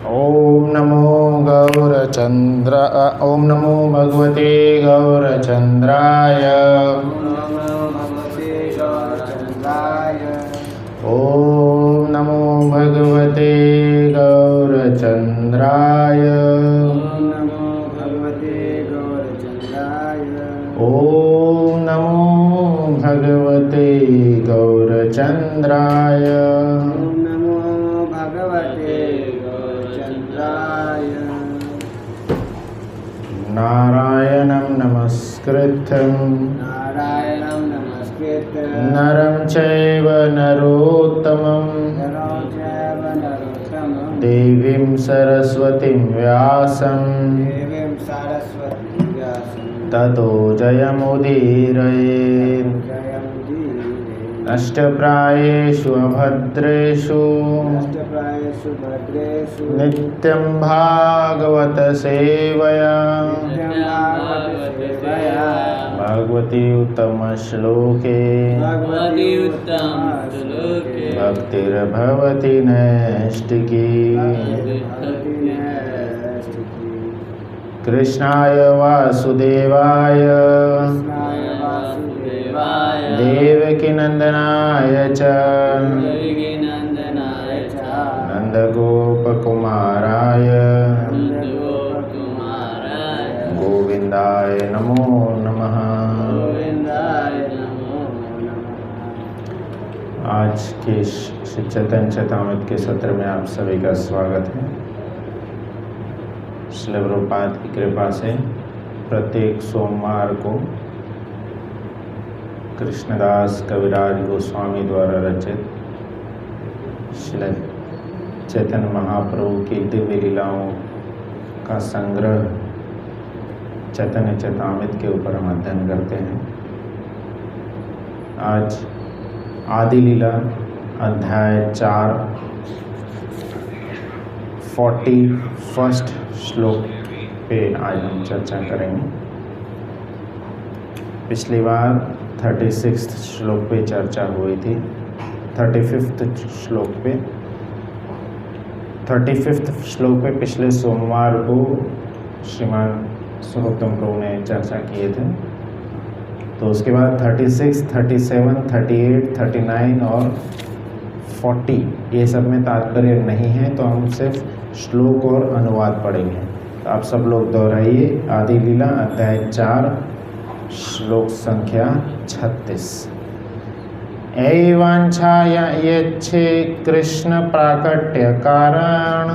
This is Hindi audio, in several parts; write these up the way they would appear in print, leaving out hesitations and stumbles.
ओम नमो गौरचंद्र ओम नमो भगवते गौरचंद्राय। ओम नमो भगवते गौरचंद्राय। ओम नमो भगवते गौरचंद्राय। नारायणं नमस्कृत्यं नरं चैव नरोत्तमं देवीं सरस्वतीं व्यासं ततो जयमुदीरयेत्। नष्टप्रायेषु अभद्रेषु नित्यं भागवत सेवया भगवती उत्तम श्लोके भक्तिर्भवति नैष्टिकी। कृष्णाय वासुदेवाय देवकीनंदनाय च नंदगोपकुमाराय गोविंदाय नमो नमः। आज के श्री चैतन्य चरितामृत के सत्र में आप सभी का स्वागत है। श्रील प्रभुपाद की कृपा से प्रत्येक सोमवार को कृष्णदास कविराज गोस्वामी द्वारा रचित श्री चैतन्य महाप्रभु की दिव्य लीलाओं का संग्रह चैतन्य चरितामृत के ऊपर हम अध्ययन करते हैं। आज आदि लीला अध्याय 4 41 श्लोक पे आज हम चर्चा करेंगे। पिछली बार 36 श्लोक पे चर्चा हुई थी। 35 श्लोक पे 35 श्लोक पे पिछले सोमवार को श्रीमान सर्वोत्तम प्रभु ने चर्चा किए थे। तो उसके बाद 36, 37, 38, 39 और 40 ये सब में तात्पर्य नहीं है, तो हम सिर्फ श्लोक और अनुवाद पढ़ेंगे। तो आप सब लोग दोहराइए। आदि लीला अध्याय 4 श्लोक संख्या 36। एवांछाय यच्छे कृष्ण प्राकट्य कारण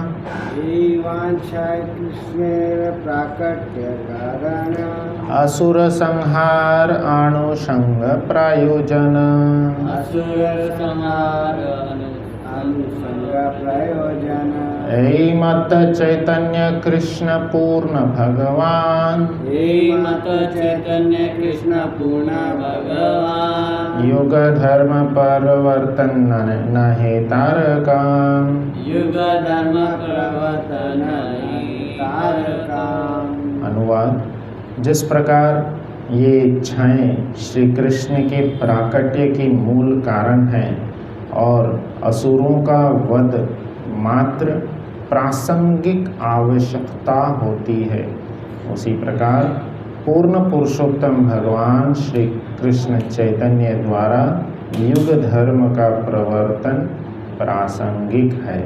असुर संहार आनुषंग प्रायोजन। मत चैतन्य कृष्ण पूर्ण भगवान युग धर्म परिवर्तन न हे तारकाम। अनुवाद। जिस प्रकार ये इच्छाएं श्री कृष्ण के प्राकट्य की मूल कारण हैं और असुरों का वध मात्र प्रासंगिक आवश्यकता होती है, उसी प्रकार पूर्ण पुरुषोत्तम भगवान श्री कृष्ण चैतन्य द्वारा युग धर्म का प्रवर्तन प्रासंगिक है।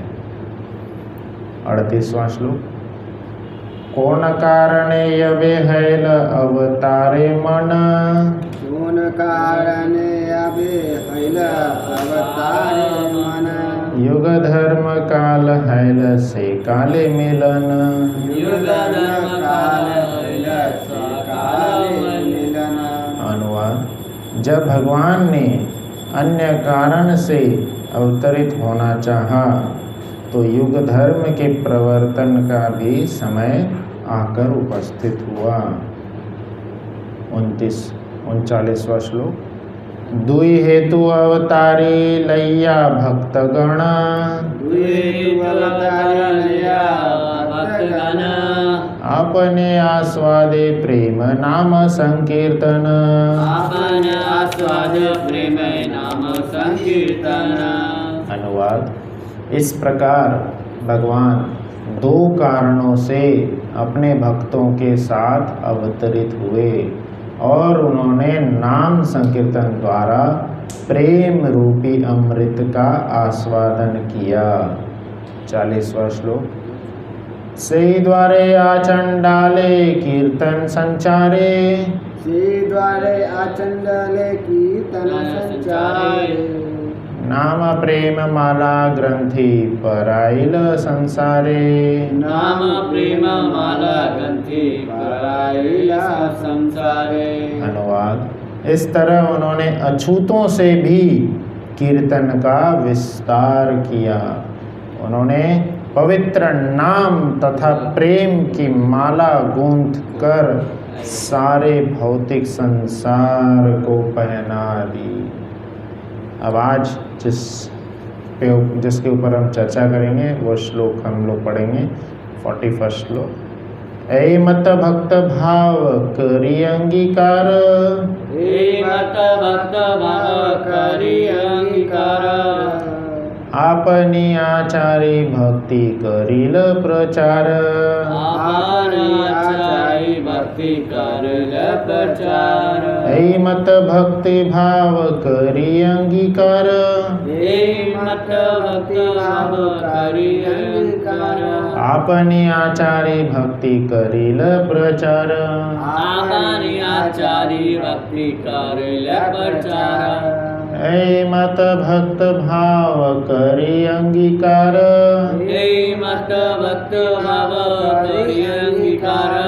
38वां श्लोक। कौन कारणे यवे हैल अवतारे मन युग धर्म काल हैल से काले मिलन। अनुवाद। जब भगवान ने अन्य कारण से अवतरित होना चाहा तो युग धर्म के प्रवर्तन का भी समय आकर उपस्थित हुआ। 39वां श्लोक। दुई हेतु अवतारी लैया भक्तगण अपने आस्वादे प्रेम नाम संकीर्तन। अनुवाद। इस प्रकार भगवान दो कारणों से अपने भक्तों के साथ अवतरित हुए और उन्होंने नाम संकीर्तन द्वारा प्रेम रूपी अमृत का आस्वादन किया। 40वां श्लोक। से द्वारे आचंडाले कीर्तन संचारे, से द्वारे आचंडाले कीर्तन संचारे, नाम प्रेम माला ग्रंथि पराइल संसारे, नाम प्रेम माला ग्रंथि पराइल संसारे। अनुवाद। इस तरह उन्होंने अछूतों से भी कीर्तन का विस्तार किया। उन्होंने पवित्र नाम तथा प्रेम की माला गूंथ कर सारे भौतिक संसार को पहना दी। अब आज जिसके ऊपर हम चर्चा करेंगे वो श्लोक हम लोग पढ़ेंगे 41वां श्लोक। ऐ मत भक्त भाव करी अंगीकार, हे मत भक्त भाव करी अंगीकार, आपनी आचारी भक्ति करील प्रचार, आपनी आचारी भक्ति करील प्रचार। ऐ मत भक्ति भाव करी अंगीकार, हे मत भक्ति भाव करी अंगीकार, आपनी आचारी भक्ति करील प्रचार, आपनी आचारी भक्ति करील प्रचार। ऐ मत भक्त भाव करी अंगीकार, हे मत भक्त भाव करी अंगीकार,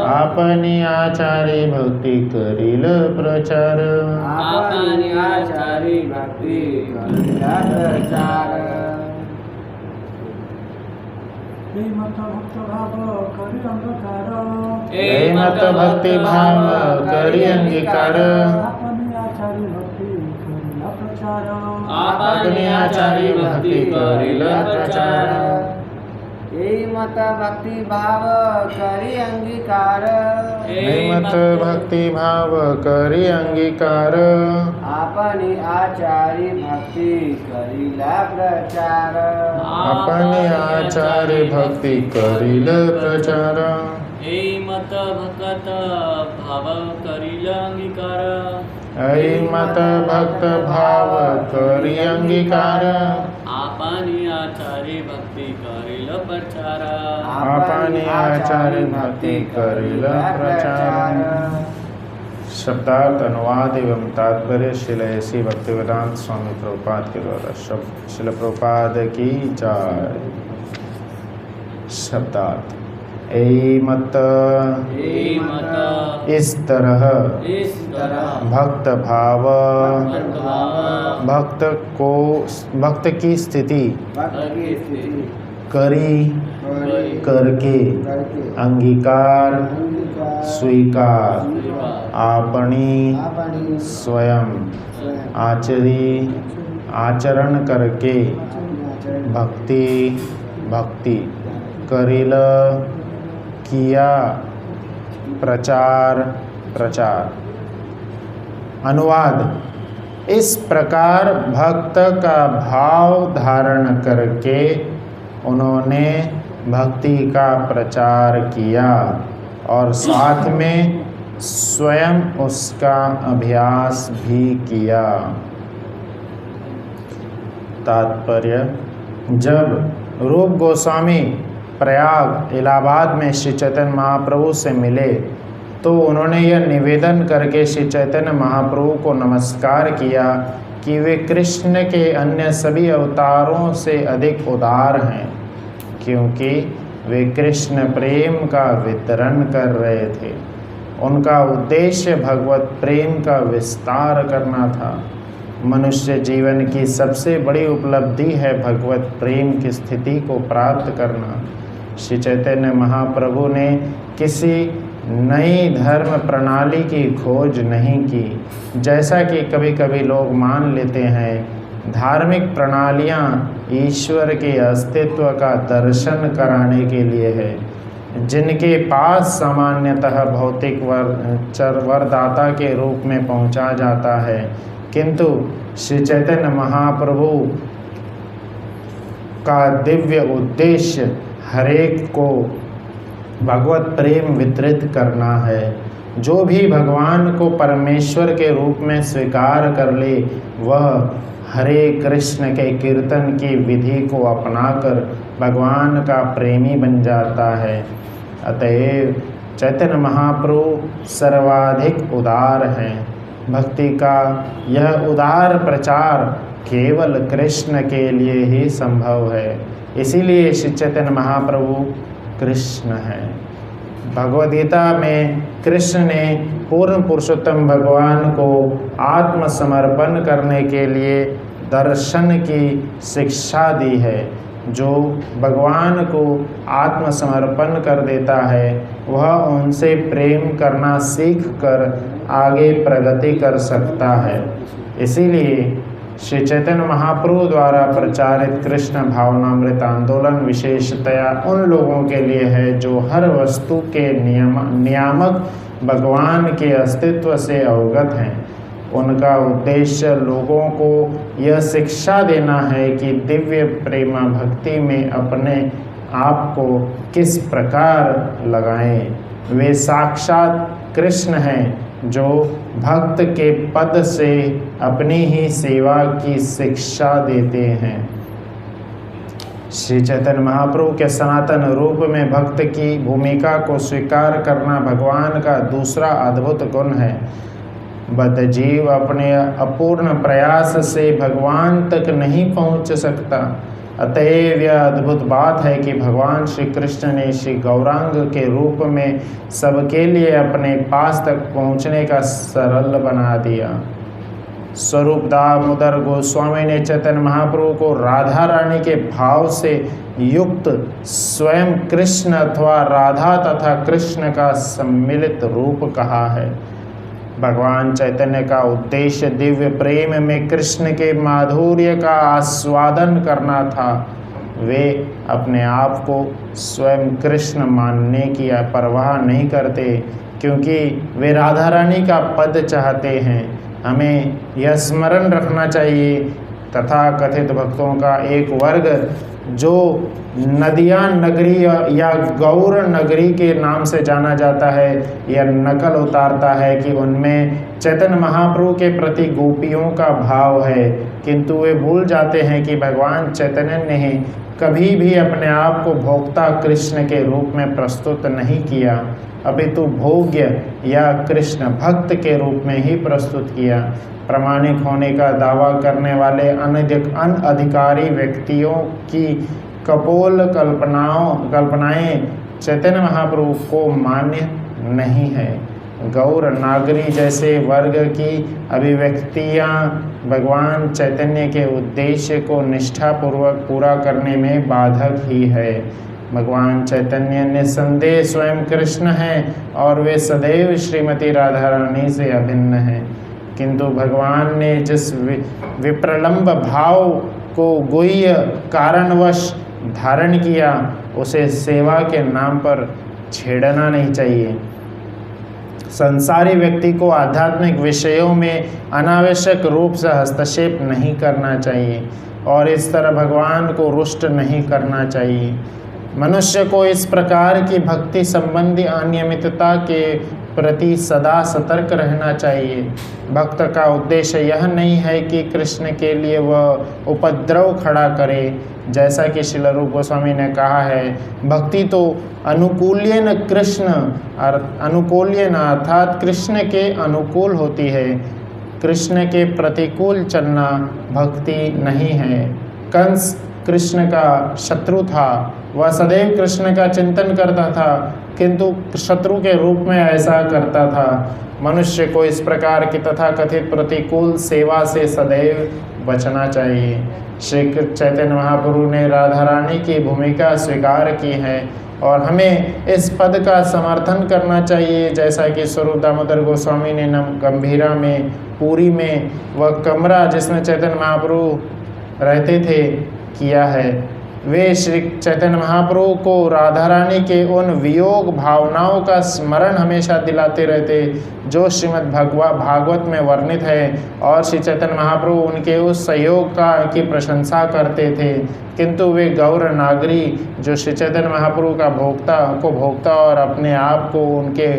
आपनी आचारी भक्ति करील प्रचार, आपनी आचारी भक्ति करील प्रचार। ऐ मत भक्ति भाव करी अंगीकार, आपनी आचारी भक्ति करील प्रचार। हे मत भक्ति भाव करी अंगीकार, ऐ मत भक्ति भाव करी अंगीकार, आपनी आचारी भक्ति करील प्रचार, अपने आचार्य भक्ति करील प्रचार। हे मत भक्त भाव करील अंगीकार, ऐ मत भक्त भाव करी अंगीकार, आपनी आचारी भक्ति करील प्रचार, आपने आचार्य भक्ति करील प्रचार। शब्दार्थ अनुवाद एवं तात्पर्य श्रील ऐसी भक्तिवेदांत स्वामी प्रभुपाद के द्वारा। श्रील प्रभुपाद की जय। शब्दार्थ। ऐ मत इस तरह भक्त भाव भक्त की स्थिति करी करके अंगीकार स्वीकार आपनी स्वयं आचरण करके भक्ति करील किया प्रचार। अनुवाद। इस प्रकार भक्त का भाव धारण करके उन्होंने भक्ति का प्रचार किया और साथ में स्वयं उसका अभ्यास भी किया। तात्पर्य। जब रूप गोस्वामी प्रयाग इलाहाबाद में श्री चैतन्य महाप्रभु से मिले तो उन्होंने यह निवेदन करके श्री चैतन्य महाप्रभु को नमस्कार किया कि वे कृष्ण के अन्य सभी अवतारों से अधिक उदार हैं, क्योंकि वे कृष्ण प्रेम का वितरण कर रहे थे। उनका उद्देश्य भगवत प्रेम का विस्तार करना था। मनुष्य जीवन की सबसे बड़ी उपलब्धि है भगवत प्रेम की स्थिति को प्राप्त करना। श्री चैतन्य महाप्रभु ने किसी नई धर्म प्रणाली की खोज नहीं की, जैसा कि कभी कभी लोग मान लेते हैं। धार्मिक प्रणालियाँ ईश्वर के अस्तित्व का दर्शन कराने के लिए है, जिनके पास सामान्यतः भौतिक वरदाता के रूप में पहुँचा जाता है, किंतु श्री चैतन्य महाप्रभु का दिव्य उद्देश्य हरेक को भगवत प्रेम वितरित करना है। जो भी भगवान को परमेश्वर के रूप में स्वीकार कर ले वह हरे कृष्ण के कीर्तन की विधि को अपनाकर भगवान का प्रेमी बन जाता है। अतएव चैतन्य महाप्रभु सर्वाधिक उदार हैं। भक्ति का यह उदार प्रचार केवल कृष्ण के लिए ही संभव है। इसीलिए श्री चैतन्य महाप्रभु कृष्ण हैं। भगवद गीता में कृष्ण ने पूर्ण पुरुषोत्तम भगवान को आत्मसमर्पण करने के लिए दर्शन की शिक्षा दी है। जो भगवान को आत्मसमर्पण कर देता है वह उनसे प्रेम करना सीख कर आगे प्रगति कर सकता है। इसीलिए श्री चैतन्य महाप्रभु द्वारा प्रचारित कृष्ण भावनामृत आंदोलन विशेषतया उन लोगों के लिए है जो हर वस्तु के नियामक भगवान के अस्तित्व से अवगत हैं। उनका उद्देश्य लोगों को यह शिक्षा देना है कि दिव्य प्रेम भक्ति में अपने आप को किस प्रकार लगाएं। वे साक्षात कृष्ण हैं जो भक्त के पद से अपनी ही सेवा की शिक्षा देते हैं। श्री चैतन्य महाप्रभु के सनातन रूप में भक्त की भूमिका को स्वीकार करना भगवान का दूसरा अद्भुत गुण है। बद्ध जीव अपने अपूर्ण प्रयास से भगवान तक नहीं पहुंच सकता। अतएव यह अद्भुत बात है कि भगवान श्री कृष्ण ने श्री गौरांग के रूप में सबके लिए अपने पास तक पहुंचने का सरल बना दिया। स्वरूप दामोदर गोस्वामी ने चैतन्य महाप्रभु को राधा रानी के भाव से युक्त स्वयं कृष्ण अथवा राधा तथा कृष्ण का सम्मिलित रूप कहा है। भगवान चैतन्य का उद्देश्य दिव्य प्रेम में कृष्ण के माधुर्य का आस्वादन करना था। वे अपने आप को स्वयं कृष्ण मानने की परवाह नहीं करते क्योंकि वे राधा रानी का पद चाहते हैं। हमें यह स्मरण रखना चाहिए तथा कथित भक्तों का एक वर्ग जो नदिया नगरी या गौर नगरी के नाम से जाना जाता है यह नकल उतारता है कि उनमें चैतन्य महाप्रभु के प्रति गोपियों का भाव है, किंतु वे भूल जाते हैं कि भगवान चैतन्य ने कभी भी अपने आप को भोक्ता कृष्ण के रूप में प्रस्तुत नहीं किया, अपितु भोग्य या कृष्ण भक्त के रूप में ही प्रस्तुत किया। प्रामाणिक होने का दावा करने वाले अनधिकारी व्यक्तियों की कपोल कल्पनाएं चैतन्य महाप्रभु को मान्य नहीं है। गौर नागरी जैसे वर्ग की अभिव्यक्तियां भगवान चैतन्य के उद्देश्य को निष्ठापूर्वक पूरा करने में बाधक ही है। भगवान चैतन्य निस्संदेह स्वयं कृष्ण हैं और वे सदैव श्रीमती राधा रानी से अभिन्न हैं, किंतु भगवान ने जिस विप्रलंब भाव को गुह्य कारणवश धारण किया उसे सेवा के नाम पर छेड़ना नहीं चाहिए। संसारी व्यक्ति को आध्यात्मिक विषयों में अनावश्यक रूप से हस्तक्षेप नहीं करना चाहिए और इस तरह भगवान को रुष्ट नहीं करना चाहिए। मनुष्य को इस प्रकार की भक्ति संबंधी अनियमितता के प्रति सदा सतर्क रहना चाहिए। भक्त का उद्देश्य यह नहीं है कि कृष्ण के लिए वह उपद्रव खड़ा करे, जैसा कि श्रील रूप गोस्वामी ने कहा है, भक्ति तो अनुकूल्यन कृष्ण अनुकूल्यन अर्थात कृष्ण के अनुकूल होती है, कृष्ण के प्रतिकूल चलना भक्ति नहीं है। कंस कृष्ण का शत्रु था, वह सदैव कृष्ण का चिंतन करता था किंतु शत्रु के रूप में ऐसा करता था। मनुष्य को इस प्रकार की तथाकथित प्रतिकूल सेवा से सदैव बचना चाहिए। श्री चैतन्य महाप्रभु ने राधा रानी की भूमिका स्वीकार की है और हमें इस पद का समर्थन करना चाहिए, जैसा कि स्वरूप दामोदर गोस्वामी ने गंभीरा में पुरी में वह कमरा जिसमें चैतन्य महाप्रभु रहते थे किया है। वे श्री चैतन्य महाप्रभु को राधा रानी के उन वियोग भावनाओं का स्मरण हमेशा दिलाते रहते जो श्रीमद् भागवत में वर्णित है, और श्री चैतन्य महाप्रभु उनके उस सहयोग की प्रशंसा करते थे। किंतु वे गौर नागरी जो श्री चैतन्य महाप्रभु का भोक्ता और अपने आप को उनके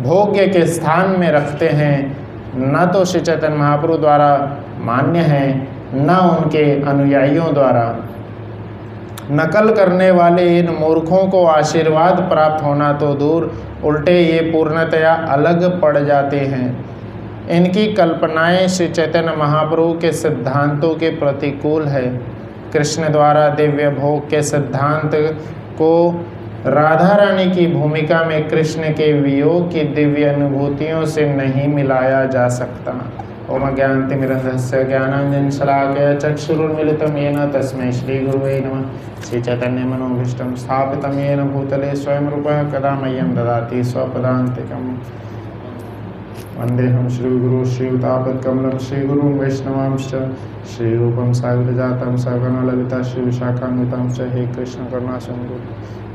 भोग्य के स्थान में रखते हैं, न तो श्री चैतन्य महाप्रभु द्वारा मान्य है न उनके अनुयायियों द्वारा। नकल करने वाले इन मूर्खों को आशीर्वाद प्राप्त होना तो दूर, उल्टे ये पूर्णतया अलग पड़ जाते हैं। इनकी कल्पनाएं श्री चैतन्य महाप्रभु के सिद्धांतों के प्रतिकूल है। कृष्ण द्वारा दिव्य भोग के सिद्धांत को राधा रानी की भूमिका में कृष्ण के वियोग की दिव्य अनुभूतियों से नहीं मिलाया जा सकता। ओम ज्ञानतिमिरन्धस्य ज्ञानाञ्जनशलाकया चक्षुरुन्मीलितं येन तस्मै श्रीगुरुवे नमः। श्रीचैतन्य मनोभीष्टं स्थापितं येन भूतले स्वयं रूपः कदा मह्यं ददाति स्वपदान्तिकम्। वन्देऽहं श्रीगुरुं श्रीयुतापत्कमलं श्रीगुरुं वैष्णवांश्च श्रीरूपं साग्रजातं सगणललिता श्रीविशाखान्वितं च। हे कृष्ण करुणा सिन्धु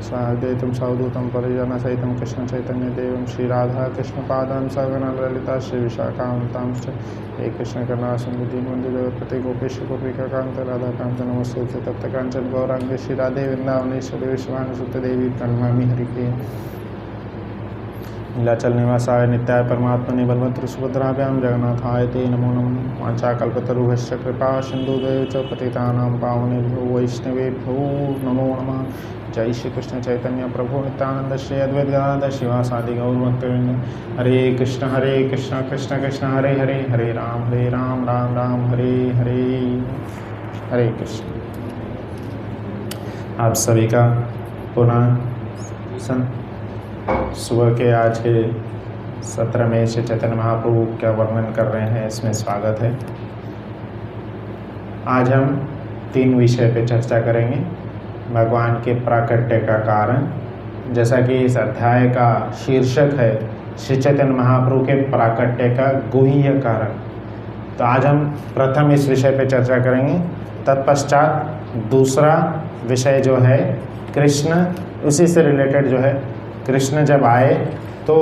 स्वाद्वैतं सावधूतं परिजनसहितं कृष्ण चैतन्यदेवं श्रीराधा कृष्णपादां सगणललिता श्रीविशाखान्वितां च। हे कृष्ण करुणा सिन्धु दीनबन्धु जगत्पते गोपेश गोपिकान्त राधाकान्त नमोस्तुते तप्तकाञ्चन गौराङ्गे श्रीराधे वृन्दावनेश्वरी विश्वानुसुते देवी प्रणमामि हरिप्रिये। नीलाचल निवासाय नित्याय परमात्मने बलभद्र सुभद्राभ्यां जगन्नाथाय ते नमो नमः। वाञ्छाकल्पतरुभ्यश्च कृपा सिन्धुभ्यो च पतितानां पावनेभ्यो वैष्णवेभ्यो नमो नमः। जय श्री कृष्ण चैतन्य प्रभु नित्यानंद श्री अद्वैत गदाधर शिवासादि गौरभक्तवृंद। हरे कृष्ण कृष्ण कृष्ण हरे हरे, हरे राम राम राम हरे हरे, हरे कृष्ण। आप सभी का पुनः सुबह के आज के 17 में श्री चैतन्य महाप्रभु का वर्णन कर रहे हैं, इसमें स्वागत है। आज हम 3 विषय पे चर्चा करेंगे। भगवान के प्राकट्य का कारण, जैसा कि इस अध्याय का शीर्षक है श्री चैतन्य महाप्रभु के प्राकट्य का गुह्य कारण, तो आज हम प्रथम इस विषय पे चर्चा करेंगे। तत्पश्चात दूसरा विषय जो है कृष्ण, उसी से रिलेटेड जो है कृष्ण जब आए तो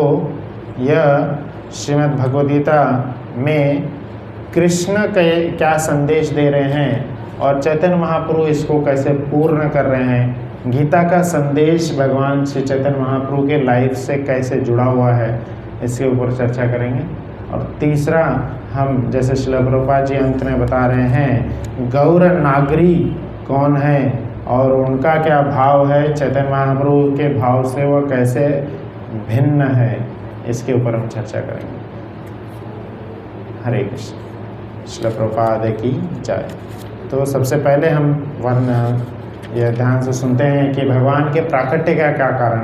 यह श्रीमद् भगवद्गीता में कृष्ण क्या संदेश दे रहे हैं और चैतन्य महाप्रभु इसको कैसे पूर्ण कर रहे हैं। गीता का संदेश भगवान श्री चैतन्य महाप्रभु के लाइफ से कैसे जुड़ा हुआ है, इसके ऊपर चर्चा करेंगे। और तीसरा, हम जैसे श्रील प्रभुपाद जी अंत में बता रहे हैं, गौर नागरी कौन है और उनका क्या भाव है, चैतन्य महाप्रभु के भाव से वह कैसे भिन्न है, इसके ऊपर हम चर्चा करेंगे। हरे कृष्ण। श्रील प्रभुपाद की जय। तो सबसे पहले हम यह ध्यान से सुनते हैं कि भगवान के प्राकट्य का क्या कारण।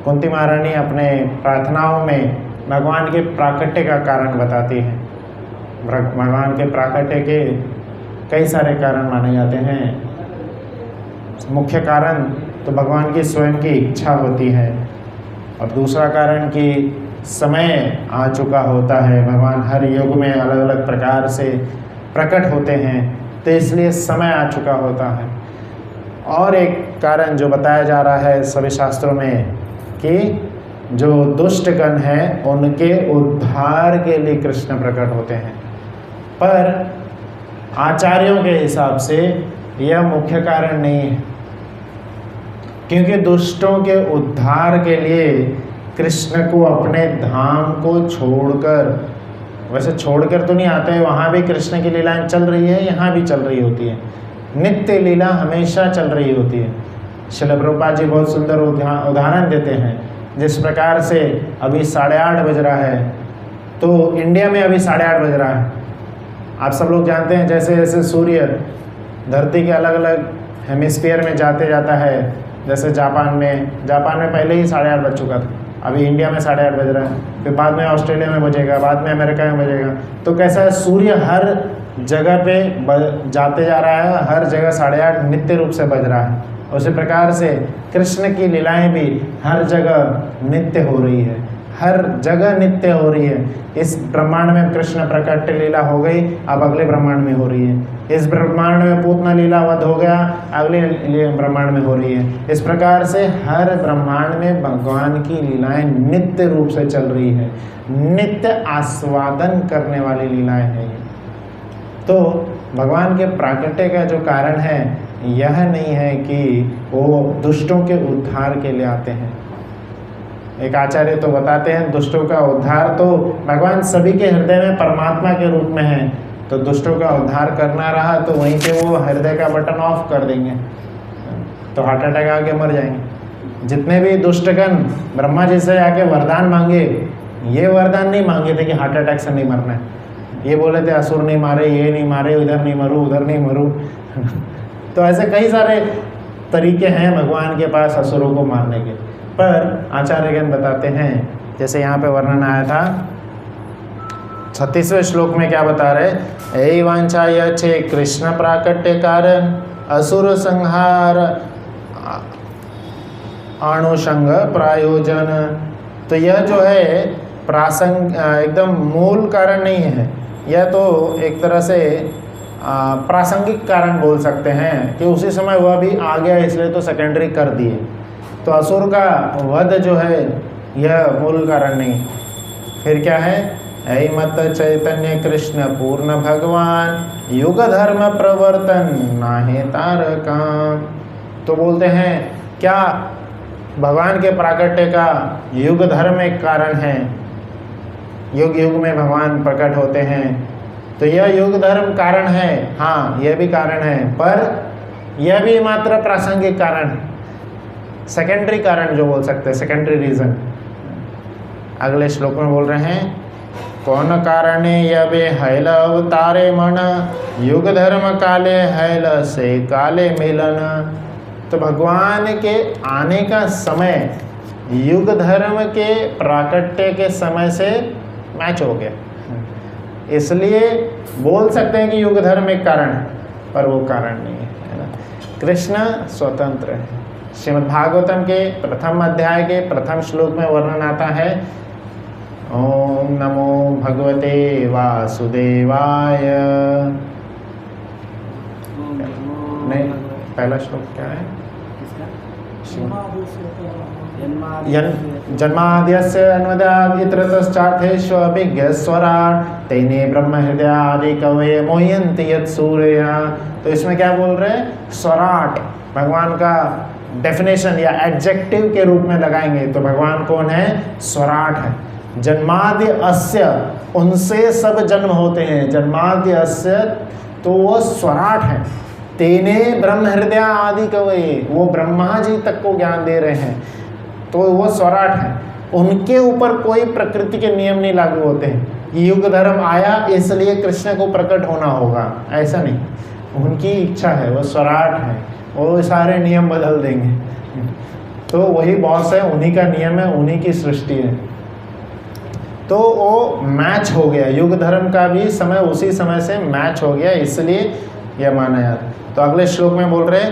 कुंती महारानी अपने प्रार्थनाओं में भगवान के प्राकट्य का कारण बताती हैं। भगवान के प्राकट्य के कई सारे कारण माने जाते हैं। मुख्य कारण तो भगवान की स्वयं की इच्छा होती है, और दूसरा कारण कि समय आ चुका होता है। भगवान हर युग में अलग अलग प्रकार से प्रकट होते हैं, तो इसलिए समय आ चुका होता है। और एक कारण जो बताया जा रहा है सभी शास्त्रों में कि जो दुष्टगण हैं उनके उद्धार के लिए कृष्ण प्रकट होते हैं। पर आचार्यों के हिसाब से यह मुख्य कारण नहीं है, क्योंकि दुष्टों के उद्धार के लिए कृष्ण को अपने धाम को छोड़कर, वैसे छोड़कर तो नहीं आते हैं, वहाँ भी कृष्ण की लीलाएं चल रही है, यहाँ भी चल रही होती है। नित्य लीला हमेशा चल रही होती है। श्रील प्रभुपाद जी बहुत सुंदर उदाहरण देते हैं। जिस प्रकार से अभी 8:30 बज रहा है, तो इंडिया में अभी 8:30 बज रहा है। आप सब लोग जानते हैं जैसे जैसे सूर्य धरती के अलग अलग हेमिस्फीयर में जाता है, जैसे जापान में पहले ही 8:30 बज चुका था, अभी इंडिया में 8:30 बज रहा है, फिर बाद में ऑस्ट्रेलिया में बजेगा, बाद में अमेरिका में बजेगा। तो कैसा है, सूर्य हर जगह पे जाते जा रहा है, हर जगह 8:30 नित्य रूप से बज रहा है। उसी प्रकार से कृष्ण की लीलाएं भी हर जगह नित्य हो रही है, हर जगह नित्य हो रही है। इस ब्रह्मांड में कृष्ण प्रकट लीला हो गई, अब अगले ब्रह्मांड में हो रही है। इस ब्रह्मांड में पूतना लीला वध हो गया, अगले ब्रह्मांड में हो रही है। इस प्रकार से हर ब्रह्मांड में भगवान की लीलाएं नित्य रूप से चल रही है, नित्य आस्वादन करने वाली लीलाएं हैं ये। तो भगवान के प्राकट्य का जो कारण है यह नहीं है कि वो दुष्टों के उद्धार के लिए आते हैं। एक आचार्य तो बताते हैं दुष्टों का उद्धार तो भगवान सभी के हृदय में परमात्मा के रूप में है, तो दुष्टों का उद्धार करना रहा तो वहीं पे वो हृदय का बटन ऑफ कर देंगे, तो हार्ट अटैक आके मर जाएंगे। जितने भी दुष्टगण ब्रह्मा जी से आके वरदान मांगे, ये वरदान नहीं मांगे थे कि हार्ट अटैक से नहीं मरना है, ये बोले थे असुर नहीं मारे, ये नहीं मारे, उधर नहीं मरूं, उधर नहीं मरूं। तो ऐसे कई सारे तरीके हैं भगवान के पास असुरों को मारने के। पर आचार्यगण बताते हैं, जैसे यहाँ पे वर्णन आया था 36वें श्लोक में क्या बता रहे, ऐ वांछा यच्छे कृष्ण प्राकट्य कारण असुर संहार अणुसंग प्रायोजन। तो यह जो है प्रासंग एकदम मूल कारण नहीं है, यह तो एक तरह से प्रासंगिक कारण बोल सकते हैं कि उसी समय वह भी आ गया इसलिए तो सेकेंडरी कर दिए। तो असुर का वध जो है यह मूल कारण नहीं। फिर क्या है, ऐ मत चैतन्य कृष्ण पूर्ण भगवान युग धर्म प्रवर्तन नाहे तारकाम। तो बोलते हैं क्या भगवान के प्राकट्य का युग धर्म एक कारण है, युग युग में भगवान प्रकट होते हैं, तो यह युग धर्म कारण है। हाँ, यह भी कारण है, पर यह भी मात्र प्रासंगिक कारण है, सेकेंडरी कारण जो बोल सकते हैं, सेकेंडरी रीजन। अगले श्लोक में बोल रहे हैं, कौन कारणे यवे हैल अवतारे मन युग धर्म काले हैल से काले मिलन। तो भगवान के आने का समय युग धर्म के प्राकट्य के समय से मैच हो गया, इसलिए बोल सकते हैं कि युग धर्म एक कारण है, पर वो कारण नहीं है ना। कृष्ण स्वतंत्र है। श्रीमद् भागवतम के प्रथम अध्याय के प्रथम श्लोक में वर्णन आता है, ओम नमो भगवते वासुदेवाय। नहीं, पहला श्लोक क्या है, जन्माद्यस्य अन्वदादित्रतश्चार्थेष्वभिज्ञस्वराट् तेने ब्रह्म हृदयादि कवये मोह्यन्ति यत्सूरया। तो इसमें क्या बोल रहे हैं, स्वराट भगवान का डेफिनेशन या एडजेक्टिव के रूप में लगाएंगे तो भगवान कौन है, स्वराट है। जन्मादि अस्य, उनसे सब जन्म होते हैं, जन्मादि अस्य, तो वो स्वराट है। तेने ब्रह्म हृदय आदि कवये, वो ब्रह्मा जी तक को ज्ञान दे रहे हैं, तो वो स्वराट है। उनके ऊपर कोई प्रकृति के नियम नहीं लागू होते हैं। युग धर्म आया इसलिए कृष्ण को प्रकट होना होगा, ऐसा नहीं, उनकी इच्छा है, वो स्वराट है, वो सारे नियम बदल देंगे। तो वही बॉस है, उन्हीं का नियम है, उन्हीं की सृष्टि है। तो वो मैच हो गया, युग धर्म का भी समय उसी समय से मैच हो गया, इसलिए यह माना जाता। तो अगले श्लोक में बोल रहे,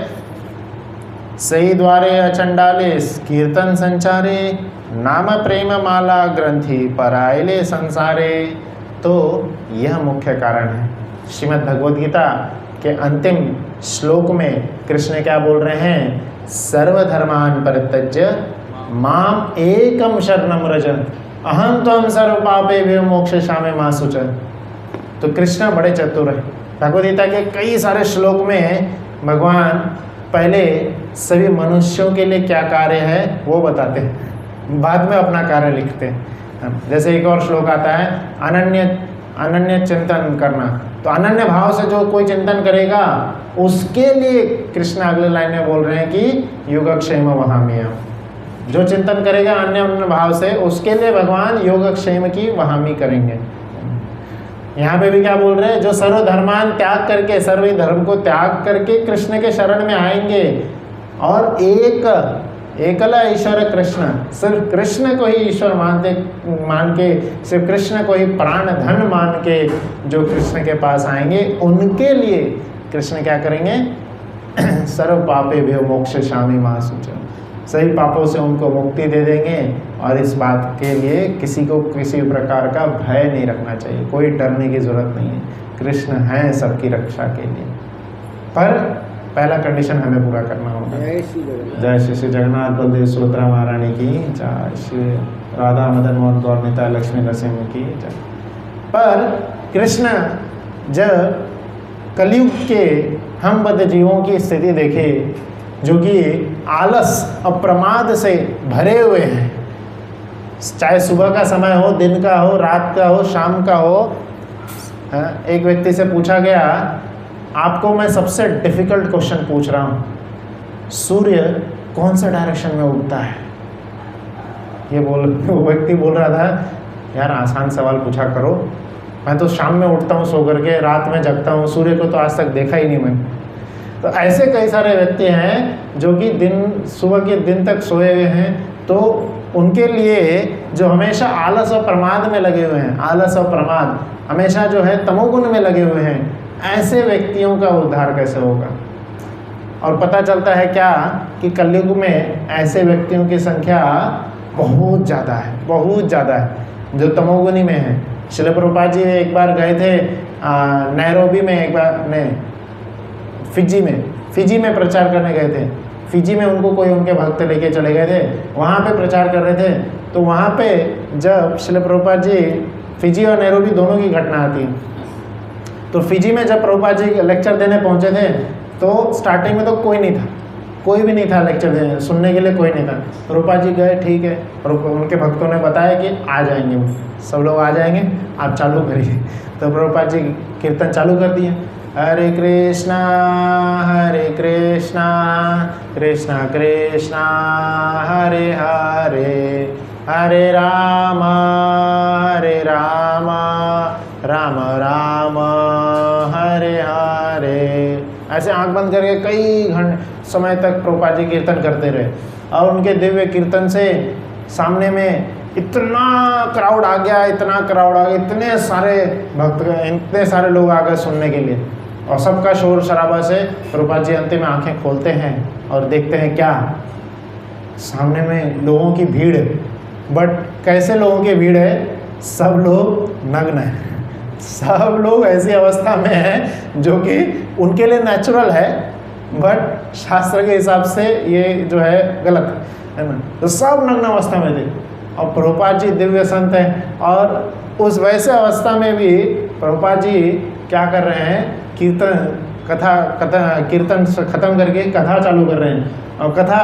सही द्वारे अचंडाले कीर्तन संचारे नाम प्रेम माला ग्रंथि परायले संसारे। तो यह मुख्य कारण है। श्रीमद् भगवद गीता के अंतिम श्लोक में कृष्ण क्या बोल रहे हैं, सर्वधर्मान परित्यज्य माम एकम शरणम व्रज अहम त्वं सर्व पापेभ्यो मोक्षयिष्यामि मा शुचः। तो कृष्ण बड़े चतुर है। भगवद गीता के कई सारे श्लोक में भगवान पहले सभी मनुष्यों के लिए क्या कार्य है वो बताते हैं, बाद में अपना कार्य लिखते हैं। जैसे एक और श्लोक आता है, अनन्य चिंतन करना। तो अनन्य भाव से जो कोई चिंतन करेगा उसके लिए कृष्ण अगले लाइन में बोल रहे हैं कि योगक्षेम वहाम्यहम्। जो चिंतन करेगा अन्य भाव से, उसके लिए भगवान योगक्षेम की वहामी करेंगे। यहाँ पे भी क्या बोल रहे हैं, जो सर्वधर्मान त्याग करके, सर्व धर्म को त्याग करके कृष्ण के शरण में आएंगे और एकला ईश्वर कृष्ण, सिर्फ कृष्ण को ही ईश्वर मान के सिर्फ कृष्ण को ही प्राण धन मान के जो कृष्ण के पास आएंगे, उनके लिए कृष्ण क्या करेंगे, सर्व पापेभ्यो मोक्षयिष्यामि मा शुचः। सभी पापों से उनको मुक्ति दे देंगे। और इस बात के लिए किसी को किसी प्रकार का भय नहीं रखना चाहिए, कोई डरने की जरूरत नहीं है। कृष्ण हैं सबकी रक्षा के लिए, पर पहला कंडीशन हमें पूरा करना होगा। जय श्री जगन्नाथ बलदेव सुभद्रा महारानी की जय, श्री राधा मदन मोहन गौर निताय लक्ष्मी नरसिंह की जय। पर कृष्ण जब कलयुग के हम बद्ध जीवों की स्थिति देखे, जो कि आलस और प्रमाद से भरे हुए हैं, चाहे सुबह का समय हो, दिन का हो, रात का हो, शाम का हो। एक व्यक्ति से पूछा गया, आपको मैं सबसे डिफिकल्ट क्वेश्चन पूछ रहा हूँ, सूर्य कौन सा डायरेक्शन में उगता है? वो व्यक्ति बोल रहा था, यार आसान सवाल पूछा करो, मैं तो शाम में उठता हूँ सो करके, रात में जगता हूँ, सूर्य को तो आज तक देखा ही नहीं मैंने। तो ऐसे कई सारे व्यक्ति हैं जो कि सुबह के दिन तक सोए हुए हैं, तो उनके लिए जो हमेशा आलस और प्रमाद में लगे हुए हैं, आलस और प्रमाद हमेशा जो है तमोगुण में लगे हुए हैं, ऐसे व्यक्तियों का उद्धार कैसे होगा? और पता चलता है क्या कि कलयुग में ऐसे व्यक्तियों की संख्या बहुत ज़्यादा है, बहुत ज़्यादा है, जो तमोगुणी में है। श्रील प्रभुपाद जी एक बार गए थे नैरोबी में, एक बार नहीं फिजी में प्रचार करने गए थे। फिजी में उनको कोई उनके भक्त लेके चले गए थे, वहाँ पे प्रचार कर रहे थे। तो वहाँ पे जब श्रील प्रभुपाद जी, फिजी और नैरोबी दोनों की घटना आती है। तो फिजी में जब प्रभुपाद जी लेक्चर देने पहुँचे थे, तो स्टार्टिंग में तो कोई नहीं था, कोई भी नहीं था लेक्चर देने सुनने के लिए, कोई नहीं था। प्रभुपाद जी गए, ठीक है, और उनके भक्तों ने बताया कि आ जाएंगे, सब लोग आ जाएंगे, आप चालू करिए। तो प्रभुपाद जी कीर्तन चालू कर दिए, हरे कृष्णा कृष्णा कृष्णा हरे हरे, हरे राम राम राम हरे हरे। ऐसे आंख बंद करके कई घंटे समय तक प्रभुपाद जी कीर्तन करते रहे। और उनके दिव्य कीर्तन से सामने में इतना क्राउड आ गया, इतने सारे भक्त, इतने सारे लोग आ गए सुनने के लिए। और सबका शोर शराबा से प्रभुपाद जी अंतिम में आंखें खोलते हैं और देखते हैं क्या, सामने में लोगों की भीड़। बट कैसे लोगों की भीड़ है? सब लोग नग्न हैं, सब लोग ऐसी अवस्था में हैं जो कि उनके लिए नेचुरल है, बट शास्त्र के हिसाब से ये जो है गलत है ना। तो सब नग्न अवस्था में थे, और प्रभुपाद जी दिव्य संत हैं, और उस वैसे अवस्था में भी प्रभुपाद जी क्या कर रहे हैं, कीर्तन ख़त्म करके कथा चालू कर रहे हैं। और कथा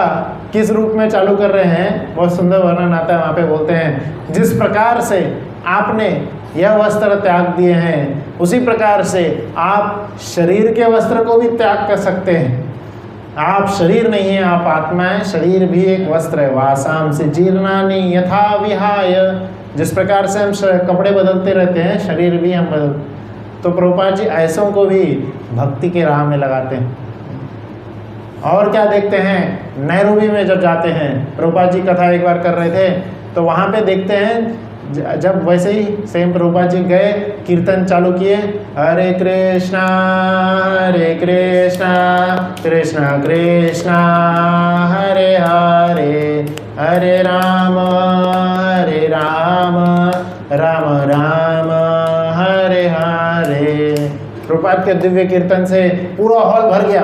किस रूप में चालू कर रहे हैं, बहुत सुंदर वर्णन आता है। वहाँ पे बोलते हैं, जिस प्रकार से आपने यह वस्त्र त्याग दिए हैं, उसी प्रकार से आप शरीर के वस्त्र को भी त्याग कर सकते हैं। आप शरीर नहीं है, आप आत्मा है, शरीर भी एक वस्त्र है। वासाम से जीर्णानि यथा विहाय, जिस प्रकार से हम कपड़े बदलते रहते हैं, शरीर भी हम बदलते। तो प्रभुपाद जी ऐसों को भी भक्ति के राह में लगाते हैं। और क्या देखते हैं, नैरोबी में जब जाते हैं, प्रभुपाद जी कथा एक बार कर रहे थे, तो वहाँ पे देखते हैं जब वैसे ही सेम प्रभुपाद जी गए, कीर्तन चालू किए, हरे कृष्णा कृष्णा कृष्णा हरे हरे, हरे राम राम राम हरे हरे। प्रभुपाद के दिव्य कीर्तन से पूरा हॉल भर गया।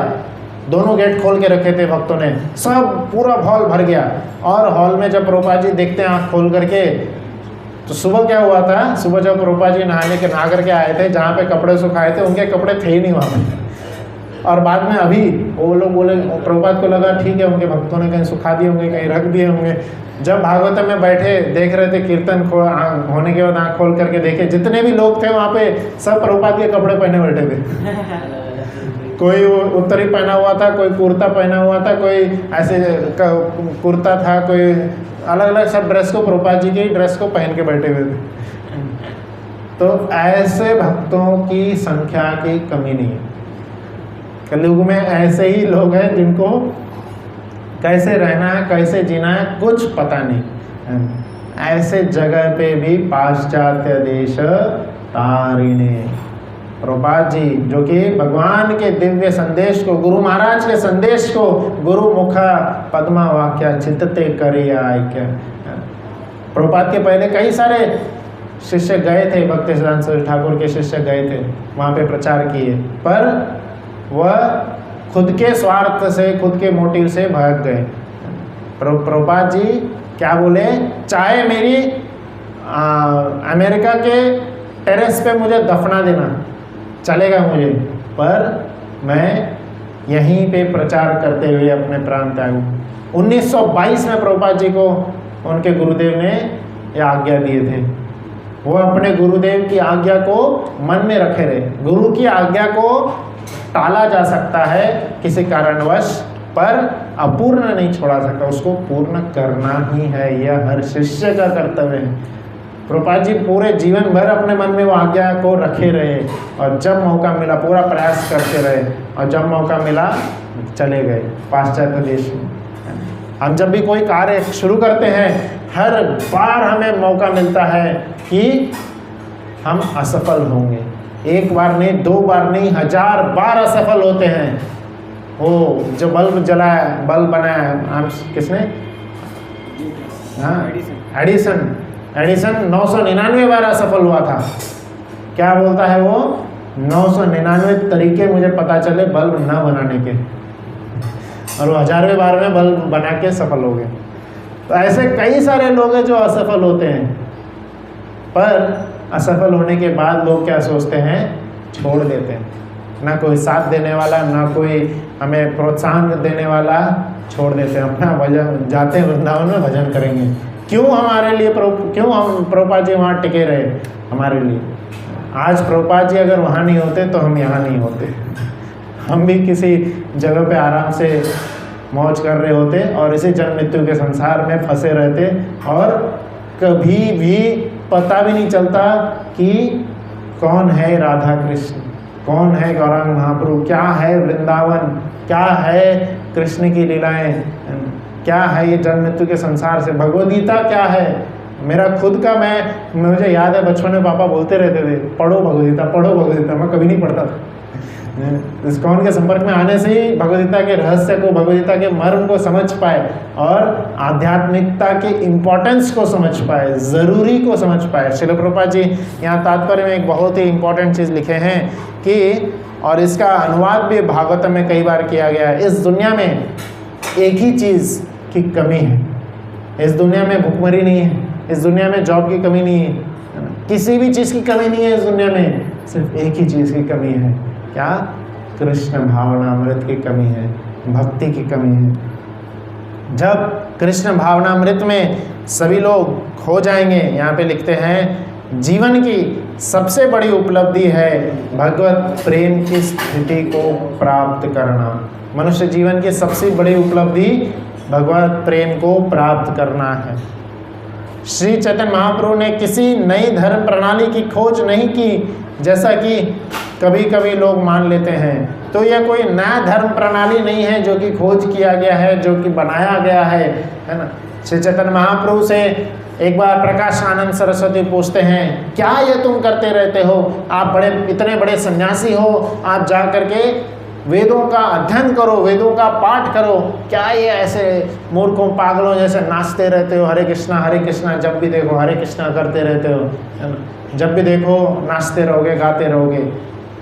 दोनों गेट खोल के रखे थे भक्तों ने, सब पूरा हॉल भर गया। और हॉल में जब प्रभुपाद जी देखते हैं आँख खोल करके, तो सुबह क्या हुआ था, सुबह जब प्रभुपाद जी नहा करके आए थे, जहाँ पे कपड़े सुखाए थे उनके कपड़े थे ही नहीं वहाँ पे। और बाद में अभी वो लोग बोले, प्रभुपाद को लगा ठीक है उनके भक्तों ने कहीं सुखा दिए होंगे, कहीं रख दिए होंगे। जब भागवतम में बैठे देख रहे थे, कीर्तन होने के बाद आँख खोल करके देखे, जितने भी लोग थे वहाँ पे सब प्रभुपाद के कपड़े पहने बैठे थे। कोई उत्तरी पहना हुआ था, कोई कुर्ता पहना हुआ था, कोई ऐसे कुर्ता था, कोई अलग अलग सब ड्रेस को, प्रभुपाद जी की ड्रेस को पहन के बैठे हुए थे। तो ऐसे भक्तों की संख्या की कमी नहीं है। कलयुग में ऐसे ही लोग हैं जिनको कैसे रहना है, कैसे जीना है, कुछ पता नहीं। ऐसे जगह पे भी पाश्चात्य देश तारिणे, प्रभुपाद जी जो कि भगवान के दिव्य संदेश को, गुरु महाराज के संदेश को गुरु मुखा पद्मा वाक्या चित्तते करिया क्या। प्रभुपाद के पहले कई सारे शिष्य गए थे, भक्ति सिद्धांत सरस्वती ठाकुर के शिष्य गए थे, वहाँ पे प्रचार किए, पर वह खुद के स्वार्थ से, खुद के मोटिव से भाग गए। प्रभुपाद जी क्या बोले, चाहे मेरी अमेरिका के टेरेस पे मुझे दफना देना चलेगा मुझे, पर मैं यहीं पे प्रचार करते हुए अपने प्राण त्यागूं। 1922 में प्रभुपाद जी को उनके गुरुदेव ने यह आज्ञा दिए थे। वो अपने गुरुदेव की आज्ञा को मन में रखे रहे। गुरु की आज्ञा को टाला जा सकता है किसी कारणवश, पर अपूर्ण नहीं छोड़ा सकता, उसको पूर्ण करना ही है। यह हर शिष्य का कर्तव्य है। प्रभुपाद जी पूरे जीवन भर अपने मन में वो आज्ञा को रखे रहे और जब मौका मिला पूरा प्रयास करते रहे, और जब मौका मिला चले गए पाश्चात्य देश में। हम जब भी कोई कार्य शुरू करते हैं, हर बार हमें मौका मिलता है कि हम असफल होंगे। एक बार नहीं, दो बार नहीं, 1000 बार असफल होते हैं। वो जो बल्ब जलाया, बल्ब बनाया किसने? हाँ, एडिसन 999 बार असफल हुआ था। क्या बोलता है वो? 999 तरीके मुझे पता चले बल्ब न बनाने के, और वो 1000वें बार में बल्ब बना के सफल हो गए। तो ऐसे कई सारे लोग हैं जो असफल होते हैं, पर असफल होने के बाद लोग क्या सोचते हैं? छोड़ देते हैं। ना कोई साथ देने वाला, ना कोई हमें प्रोत्साहन देने वाला, छोड़ देते हैं। अपना भजन, जाते हैं वृंदावन में भजन करेंगे। क्यों हमारे लिए क्यों हम प्रभुपाद जी वहाँ टिके रहे हमारे लिए? आज प्रभुपाद जी अगर वहाँ नहीं होते तो हम यहाँ नहीं होते। हम भी किसी जगह पे आराम से मौज कर रहे होते और इसी जन्म मृत्यु के संसार में फंसे रहते, और कभी भी पता भी नहीं चलता कि कौन है राधा कृष्ण, कौन है गौरांग महाप्रभु, क्या है वृंदावन, क्या है कृष्ण की लीलाएं, क्या है ये जन्म मृत्यु के संसार से, भगवद गीता क्या है। मेरा खुद का मुझे याद है बचपन में पापा बोलते रहते थे, पढ़ो भगवद गीता, पढ़ो भगवद गीता। मैं कभी नहीं पढ़ता था। इस्कॉन के संपर्क में आने से ही भगवद गीता के रहस्य को, भगवद गीता के मर्म को समझ पाए और आध्यात्मिकता के इम्पोर्टेंस को समझ पाए, ज़रूरी को समझ पाए। श्रील प्रभुपाद जी यहाँ तात्पर्य में एक बहुत ही इम्पोर्टेंट चीज़ लिखे हैं कि, और इसका अनुवाद भी भागवतम में कई बार किया गया है, इस दुनिया में एक ही चीज़ की कमी है। इस दुनिया में भुखमरी नहीं है, इस दुनिया में जॉब की कमी नहीं है, किसी भी चीज़ की कमी नहीं है। इस दुनिया में सिर्फ एक ही चीज़ की कमी है, क्या? कृष्ण भावनामृत की कमी है, भक्ति की कमी है। जब कृष्ण भावनामृत में सभी लोग खो जाएंगे, यहाँ पे लिखते हैं जीवन की सबसे बड़ी उपलब्धि है भगवत प्रेम की स्थिति को प्राप्त करना। मनुष्य जीवन की सबसे बड़ी उपलब्धि भगवत प्रेम को प्राप्त करना है। श्री चैतन्य महाप्रभु ने किसी नई धर्म प्रणाली की खोज नहीं की, जैसा कि कभी कभी लोग मान लेते हैं। तो यह कोई नया धर्म प्रणाली नहीं है जो कि खोज किया गया है, जो कि बनाया गया है ना। श्री चैतन्य महाप्रभु से एक बार प्रकाश आनंद सरस्वती पूछते हैं, क्या ये तुम करते रहते हो? आप इतने बड़े सन्यासी हो, आप जा करके वेदों का अध्ययन करो, वेदों का पाठ करो, क्या ये ऐसे मूर्खों पागलों जैसे नाचते रहते हो? हरे कृष्णा, जब भी देखो हरे कृष्णा करते रहते हो, है ना, जब भी देखो नाचते रहोगे, गाते रहोगे।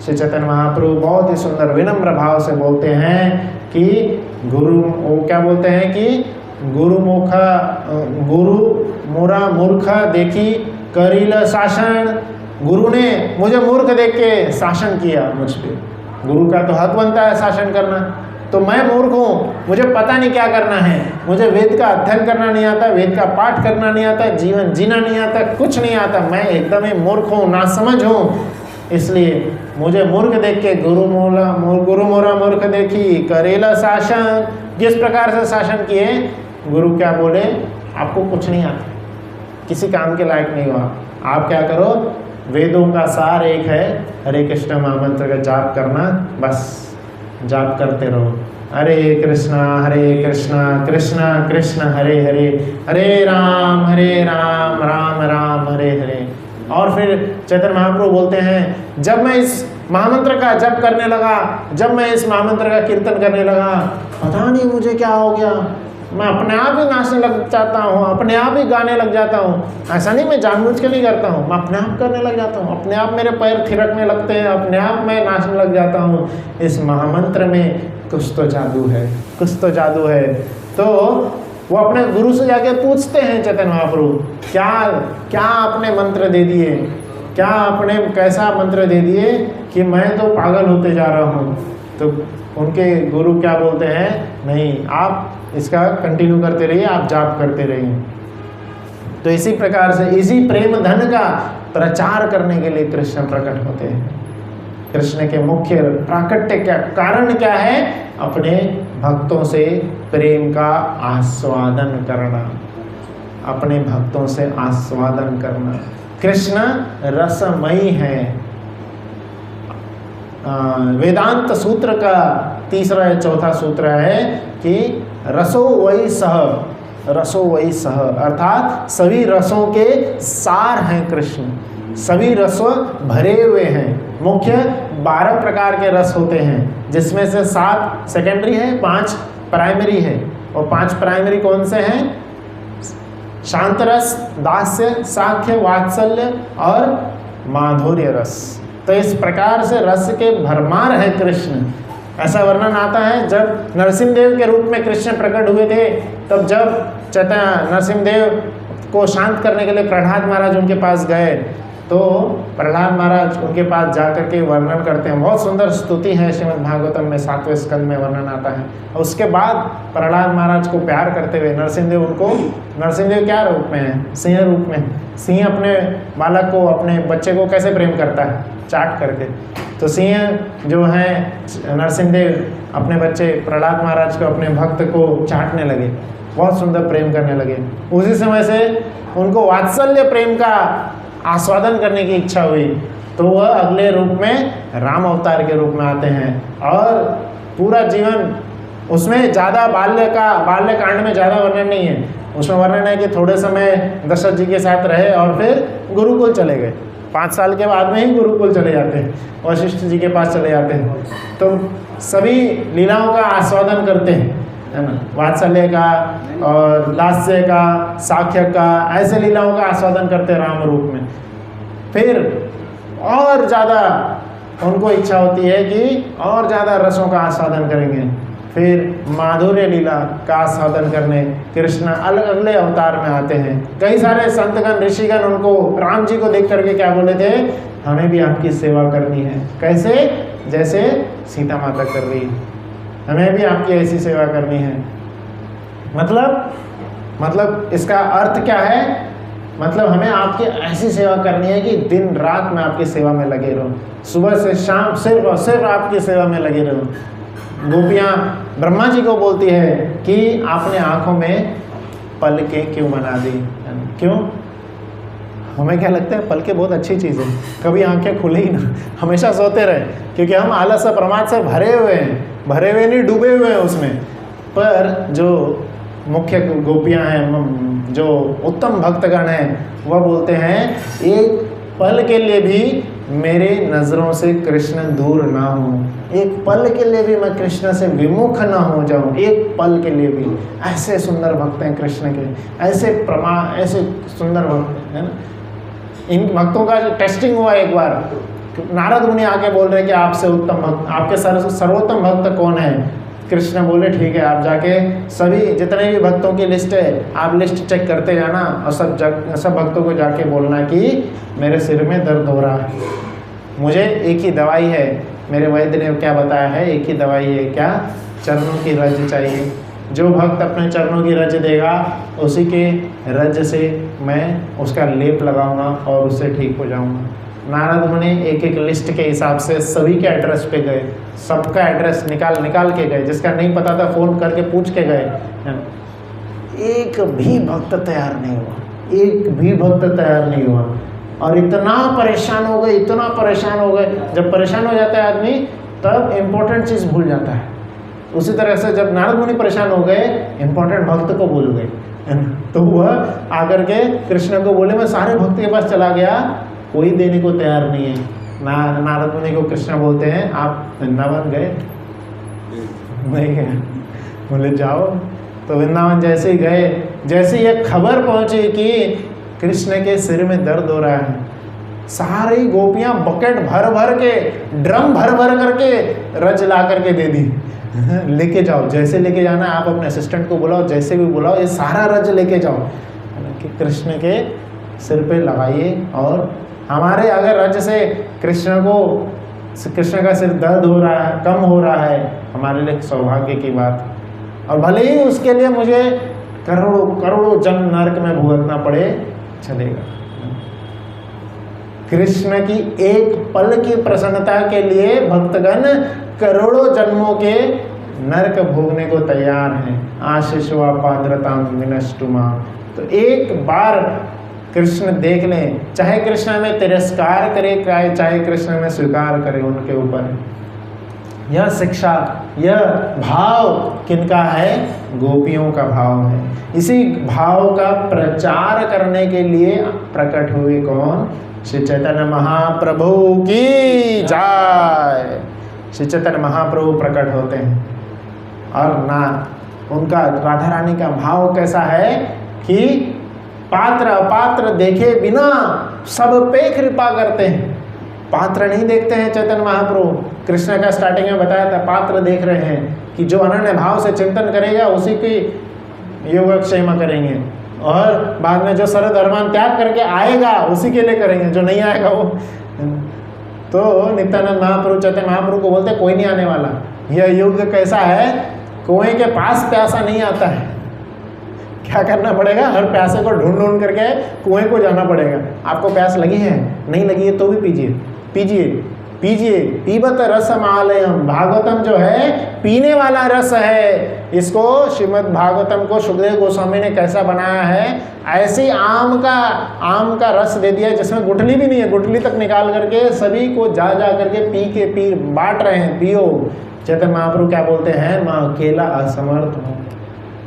श्री चैतन्य महाप्रभु बहुत ही सुंदर विनम्र भाव से बोलते हैं कि वो क्या बोलते हैं कि गुरु मोरा मूर्ख देखी करील शासन। गुरु ने मुझे मूर्ख देख के शासन किया मुझ पे। गुरु का तो हक बनता है शासन करना, तो मैं मूर्ख हूँ, मुझे पता नहीं क्या करना है, मुझे वेद का अध्ययन करना नहीं आता, वेद का पाठ करना नहीं आता, जीवन जीना नहीं आता, कुछ नहीं आता, मैं एकदम ही मूर्ख हूँ, नासमझ हूँ। इसलिए मुझे मूर्ख देख के गुरु मोरा मूर्ख देखी करेला शासन, जिस प्रकार से शासन किए, गुरु क्या बोले? आपको कुछ नहीं आता, किसी काम के लायक नहीं हुआ, आप क्या करो? वेदों का सार एक है, हरे कृष्ण महामंत्र का जाप करना, बस जाप करते रहो। हरे कृष्णा कृष्ण कृष्ण हरे हरे, हरे राम राम राम हरे हरे। और फिर चैतन्य महाप्रभु बोलते हैं, जब मैं इस महामंत्र का जप करने लगा, जब मैं इस महामंत्र का कीर्तन करने लगा, पता नहीं मुझे क्या हो गया, मैं अपने आप ही नाचने लग जाता हूँ, अपने आप ही गाने लग जाता हूँ। ऐसा नहीं मैं जानबूझ के नहीं करता हूँ, मैं अपने आप करने लग जाता हूँ, अपने आप मेरे पैर थिरकने लगते हैं, अपने आप मैं नाचने लग जाता हूँ। इस महामंत्र में कुछ तो जादू है, कुछ तो जादू है। तो वो अपने गुरु से जाके पूछते हैं चैतन्य महाप्रभु, क्या क्या आपने मंत्र दे दिए, क्या आपने कैसा मंत्र दे दिए कि मैं तो पागल होते जा रहा हूँ। तो उनके गुरु क्या बोलते हैं, नहीं आप इसका कंटिन्यू करते रहिए, आप जाप करते रहिए। तो इसी प्रकार से इसी प्रेम धन का प्रचार करने के लिए कृष्ण प्रकट होते हैं। कृष्ण के मुख्य प्राकट्य क्या कारण क्या है, अपने भक्तों से प्रेम का आस्वादन करना, अपने भक्तों से आस्वादन करना। कृष्ण रसमयी है। वेदांत सूत्र का तीसरा या चौथा सूत्र है कि रसो वही सह, रसो वही सह, अर्थात सभी रसों के सार हैं कृष्ण, सभी रस भरे हुए हैं। मुख्य 12 प्रकार के रस होते हैं, जिसमें से 7 सेकेंडरी है, 5 प्राइमरी है। और 5 प्राइमरी कौन से हैं? शांत रस, दास्य, साख्य, वात्सल्य और माधुर्य रस। तो इस प्रकार से रस के भरमार है कृष्ण। ऐसा वर्णन आता है जब नरसिंहदेव के रूप में कृष्ण प्रकट हुए थे, तब जब चैतन्य नरसिंहदेव को शांत करने के लिए प्रहलाद महाराज उनके पास गए, तो प्रहलाद महाराज उनके पास जाकर के वर्णन करते हैं। बहुत सुंदर स्तुति है श्रीमद् भागवतम में 7वें स्कंद में वर्णन आता है। और उसके बाद प्रहलाद महाराज को प्यार करते हुए नरसिंहदेव उनको, नरसिंहदेव क्या रूप में है? सिंह रूप में। सिंह अपने बालक को, अपने बच्चे को कैसे प्रेम करता है? चाट करके। तो सिंह जो है नरसिंहदेव अपने बच्चे प्रहलाद महाराज को, अपने भक्त को चाटने लगे, बहुत सुंदर प्रेम करने लगे। उसी समय से उनको वात्सल्य प्रेम का आस्वादन करने की इच्छा हुई, तो वह अगले रूप में राम अवतार के रूप में आते हैं। और पूरा जीवन उसमें ज़्यादा बाल्यकांड में ज़्यादा वर्णन नहीं है। उसमें वर्णन है कि थोड़े समय दशरथ जी के साथ रहे और फिर गुरुकुल चले गए। 5 साल के बाद में ही गुरुकुल चले जाते हैं, वशिष्ठ जी के पास चले जाते हैं। तो सभी लीलाओं का आस्वादन करते हैं, है ना, वात्सल्य का और लास्य का, साख्य का, ऐसे लीलाओं का आस्वादन करते हैं राम रूप में। फिर और ज़्यादा उनको इच्छा होती है कि और ज़्यादा रसों का आस्वादन करेंगे। फिर माधुर्य लीला का आस्वादन करने कृष्ण अगले अवतार में आते हैं। कई सारे संतगण, ऋषिगण उनको, राम जी को देख करके क्या बोले थे, हमें भी आपकी सेवा करनी है। कैसे? जैसे सीता माता कर रही है, हमें भी आपकी ऐसी सेवा करनी है। मतलब इसका अर्थ क्या है? मतलब हमें आपकी ऐसी सेवा करनी है कि दिन रात मैं आपकी सेवा में लगे रहूं, सुबह से शाम सिर्फ और सिर्फ आपकी सेवा में लगे रहूं। गोपियाँ ब्रह्मा जी को बोलती है कि आपने आँखों में पलकें क्यों बना दी? क्यों? हमें क्या लगता है पलकें बहुत अच्छी चीज़ है, कभी आंखें खुले ही ना, हमेशा सोते रहे, क्योंकि हम आलस से प्रमाद से भरे हुए नहीं, डूबे हुए हैं उसमें। पर जो मुख्य गोपियाँ हैं, जो उत्तम भक्तगण हैं, वह बोलते हैं एक पल के लिए भी मेरे नज़रों से कृष्ण दूर ना हो, एक पल के लिए भी मैं कृष्ण से विमुख ना हो जाऊं, एक पल के लिए भी। ऐसे सुंदर भक्त हैं कृष्ण के, ऐसे सुंदर भक्त है ना। इन भक्तों का टेस्टिंग हुआ एक बार, नारद मुनि आके बोल रहे कि आपसे उत्तम भक्त, आपके सर्वोत्तम भक्त कौन है? कृष्ण बोले ठीक है, आप जाके सभी जितने भी भक्तों की लिस्ट है, आप लिस्ट चेक करते जाना और सब भक्तों को जाके बोलना कि मेरे सिर में दर्द हो रहा है, मुझे एक ही दवाई है, मेरे वैद्य ने क्या बताया है, एक ही दवाई है, क्या? चरणों की रज चाहिए। जो भक्त अपने चरणों की रज देगा, उसी के रज से मैं उसका लेप लगाऊंगा और उससे ठीक हो जाऊंगा। नारद मुनि एक एक लिस्ट के हिसाब से सभी के एड्रेस पे गए, सबका एड्रेस निकाल के गए, जिसका नहीं पता था फ़ोन करके पूछ के गए। एक भी भक्त तैयार नहीं हुआ, एक भी भक्त तैयार नहीं हुआ। और इतना परेशान हो गए। जब परेशान हो जाता है आदमी, तब इम्पोर्टेंट चीज़ भूल जाता है। उसी तरह से जब नारद मुनि परेशान हो गए, इम्पोर्टेंट भक्त को भूल गए, तो वह आकर के कृष्ण को बोले मैं सारे भक्त के पास चला गया, कोई देने को तैयार नहीं है। नारद मुनि को कृष्ण बोलते हैं, आप वृंदावन गए? नहीं गए। बोले जाओ। तो वृंदावन जैसे ही गए, जैसे ये खबर पहुंची कि कृष्ण के सिर में दर्द हो रहा है, सारी गोपियां बकेट भर भर के, ड्रम भर भर करके रज ला करके दे दी। लेके जाओ, जैसे लेके जाना है, आप अपने असिस्टेंट को बुलाओ, जैसे भी बुलाओ, ये सारा रज लेके जाओ कि कृष्ण के सिर पे लगाइए। और हमारे अगर रज से कृष्ण का सिर दर्द हो रहा है, कम हो रहा है, हमारे लिए सौभाग्य की बात। और भले ही उसके लिए मुझे करोड़ों करोड़ों जन्म नरक में भुगतना पड़े, चलेगा। कृष्ण की एक पल की प्रसन्नता के लिए भक्तगण करोड़ों जन्मों के नरक भोगने को तैयार हैं। आशीषवा पाद्रताम विनष्टुमा। तो एक बार कृष्ण देख लें, चाहे कृष्ण में तिरस्कार करे, चाहे कृष्ण में स्वीकार करे, उनके ऊपर। यह शिक्षा, यह भाव किनका है? गोपियों का भाव है। इसी भाव का प्रचार करने के लिए प्रकट हुए कौन? श्री चैतन्य महाप्रभु की जय। श्री चैतन्य महाप्रभु प्रकट होते हैं। और ना उनका राधा रानी का भाव कैसा है कि पात्र अपात्र देखे बिना सब पे कृपा करते हैं। पात्र नहीं देखते हैं चैतन्य महाप्रभु। कृष्ण का स्टार्टिंग में बताया था, पात्र देख रहे हैं कि जो अनन्य भाव से चिंतन करेगा उसी की योगक्षेम करेंगे, और बाद में जो सरद अरमान त्याग करके आएगा उसी के लिए करेंगे, जो नहीं आएगा वो। तो नित्यानंद महाप्रभु चैतन्य महाप्रभु को बोलते कोई नहीं आने वाला। यह युग कैसा है? कुएं के पास प्यासा नहीं आता है। क्या करना पड़ेगा? हर प्यासे को ढूंढ ढूंढ करके कुएं को जाना पड़ेगा। आपको प्यास लगी है, नहीं लगी है तो भी पीजिए, पीजिए, पीजिए। पीबत रसमालयम। भागवतम जो है पीने वाला रस है। इसको श्रीमद् भागवतम को सुखदेव गोस्वामी ने कैसा बनाया है? ऐसे आम का रस दे दिया जिसमें गुठली भी नहीं है, गुठली तक निकाल करके सभी को जा करके पी बांट रहे हैं, पियो। चैतन्य महाप्रभु क्या बोलते हैं? मैं अकेला असमर्थ हूँ,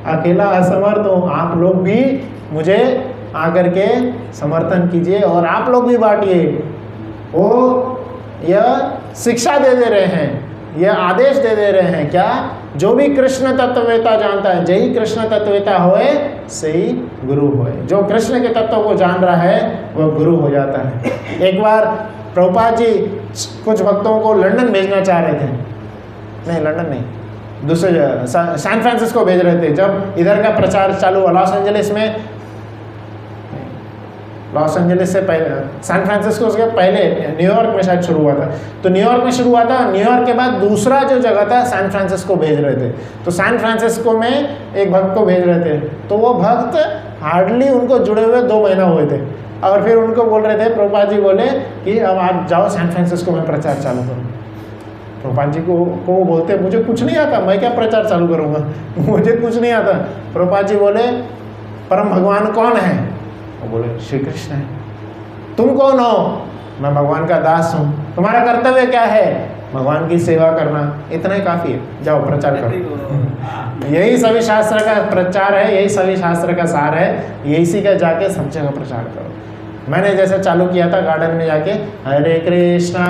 अकेला असमर्थ हूँ, आप लोग भी मुझे आकर के समर्थन कीजिए और आप लोग भी बांटिए। वो यह शिक्षा दे रहे हैं, यह आदेश दे रहे हैं। क्या? जो भी कृष्ण तत्ववेता जानता है, जही कृष्ण तत्ववेता होए सही गुरु होए। जो कृष्ण के तत्व को जान रहा है वह गुरु हो जाता है। एक बार प्रभुपाद जी कुछ भक्तों को लंदन भेजना चाह रहे थे, नहीं लंदन नहीं, दूसरे सैन फ्रांसिस्को भेज रहे थे। जब इधर का प्रचार चालू हुआ लॉस एंजलिस से पहले, सैन फ्रांसिस्को से पहले न्यूयॉर्क में शायद शुरू हुआ था। तो न्यूयॉर्क में शुरू हुआ था, न्यूयॉर्क के बाद दूसरा जो जगह था सैन फ्रांसिस्को भेज रहे थे। तो सैन फ्रांसिस्को में एक भक्त को भेज रहे थे, तो वो भक्त हार्डली उनको जुड़े हुए 2 महीना हुए थे। और फिर उनको बोल रहे थे, प्रभुपाद जी बोले कि अब आप जाओ सैन फ्रांसिस्को में प्रचार चालू करो। प्रभुपाद जी को बोलते मुझे कुछ नहीं आता, मैं क्या प्रचार चालू करूँगा, मुझे कुछ नहीं आता। प्रभुपाद जी बोले परम भगवान कौन है? वो बोले श्री कृष्ण है। तुम कौन हो? मैं भगवान का दास हूँ। तुम्हारा कर्तव्य क्या है? भगवान की सेवा करना। इतना ही काफ़ी है, जाओ प्रचार करो। यही सभी शास्त्र का प्रचार है, यही सभी शास्त्र का सार है। इसी का जाके सब जगह प्रचार करो। मैंने जैसे चालू किया था गार्डन में जाके, हरे कृष्णा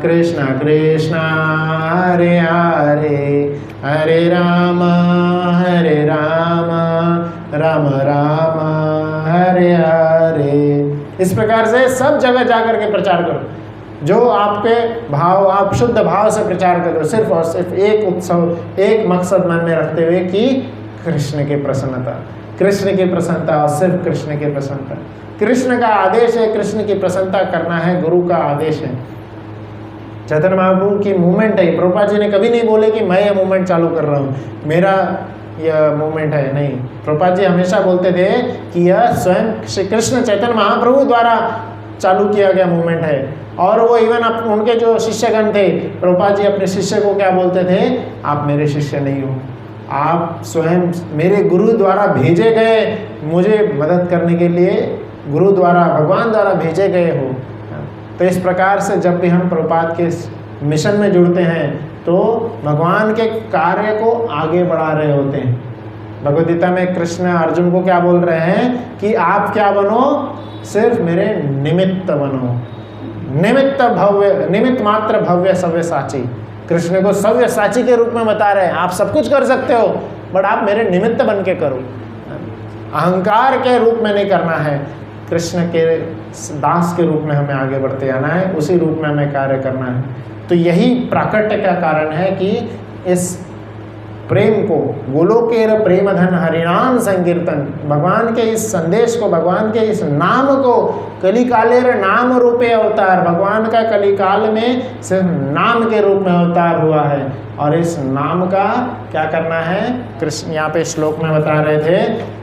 कृष्णा कृष्णा हरे हरे, हरे राम राम राम हरे हरे। इस प्रकार से सब जगह जाकर के प्रचार करो। जो आपके भाव, आप शुद्ध भाव से प्रचार करो, सिर्फ और सिर्फ एक उत्सव, एक मकसद मन में रखते हुए कि कृष्ण की प्रसन्नता, कृष्ण की प्रसन्नता और सिर्फ कृष्ण की प्रसन्नता। कृष्ण का आदेश है, कृष्ण की प्रसन्नता करना है, गुरु का आदेश है। चैतन्य महाप्रभु की मूवमेंट है। प्रभुपाद जी ने कभी नहीं बोले कि मैं ये मूवमेंट चालू कर रहा हूँ, मेरा यह मूवमेंट है, नहीं। प्रभुपाद जी हमेशा बोलते थे कि यह स्वयं श्री कृष्ण चैतन्य महाप्रभु द्वारा चालू किया गया मूवमेंट है। और वो इवन उनके जो शिष्यगण थे, प्रभुपाद जी अपने शिष्य को क्या बोलते थे? आप मेरे शिष्य नहीं हो, आप स्वयं मेरे गुरु द्वारा भेजे गए, मुझे मदद करने के लिए गुरु द्वारा, भगवान द्वारा भेजे गए हो। तो इस प्रकार से जब भी हम प्रभुपाद के मिशन में जुड़ते हैं तो भगवान के कार्य को आगे बढ़ा रहे होते हैं। भगवद गीता में कृष्ण अर्जुन को क्या बोल रहे हैं कि आप क्या बनो, सिर्फ मेरे निमित्त बनो, निमित्त मात्र भव्य सव्य साची। कृष्ण को सव्य साची के रूप में बता रहे हैं, आप सब कुछ कर सकते हो बट आप मेरे निमित्त बन के करो, अहंकार के रूप में नहीं करना है, कृष्ण के दास के रूप में हमें आगे बढ़ते जाना है, उसी रूप में हमें कार्य करना है। तो यही प्राकट्य का कारण है कि इस प्रेम को, गोलोकेर प्रेम धन हरिनाम संकीर्तन, भगवान के इस संदेश को, भगवान के इस नाम को, कलिकालेर नाम रूपे अवतार, भगवान का कलिकाल में सिर्फ नाम के रूप में अवतार हुआ है। और इस नाम का क्या करना है, कृष्ण यहाँ पे श्लोक में बता रहे थे,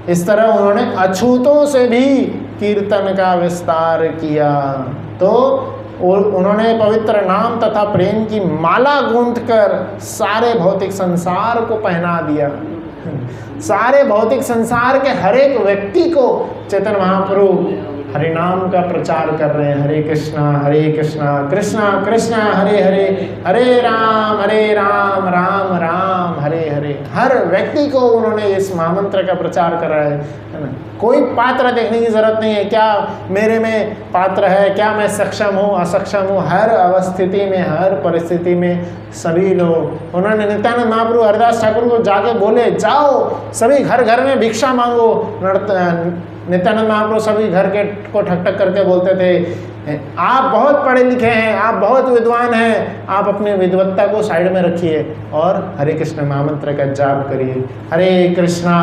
इस तरह उन्होंने अछूतों से भी कीर्तन का विस्तार किया। तो उन्होंने पवित्र नाम तथा प्रेम की माला गूंथ कर सारे भौतिक संसार को पहना दिया। सारे भौतिक संसार के हर एक व्यक्ति को चैतन्य महाप्रभु हरिनाम का प्रचार कर रहे हैं। हरे कृष्णा कृष्णा कृष्णा हरे हरे, हरे राम राम राम हरे हरे। हर व्यक्ति को उन्होंने इस महामंत्र का प्रचार करा है ना। कोई पात्र देखने की जरूरत नहीं है, क्या मेरे में पात्र है, क्या मैं सक्षम हूँ असक्षम हूँ, हर अवस्थिति में, हर परिस्थिति में सभी लोग, उन्होंने नित्यानंद महाप्रभु हरिदास ठाकुर को जाके बोले, जाओ सभी घर घर में भिक्षा मांगो। नित्यानंद महाप्रभु सभी घर के को ठक ठक करके बोलते थे, आप बहुत पढ़े लिखे हैं, आप बहुत विद्वान हैं, आप अपनी विद्वत्ता को साइड में रखिए और हरे कृष्ण महामंत्र का जाप करिए। हरे कृष्णा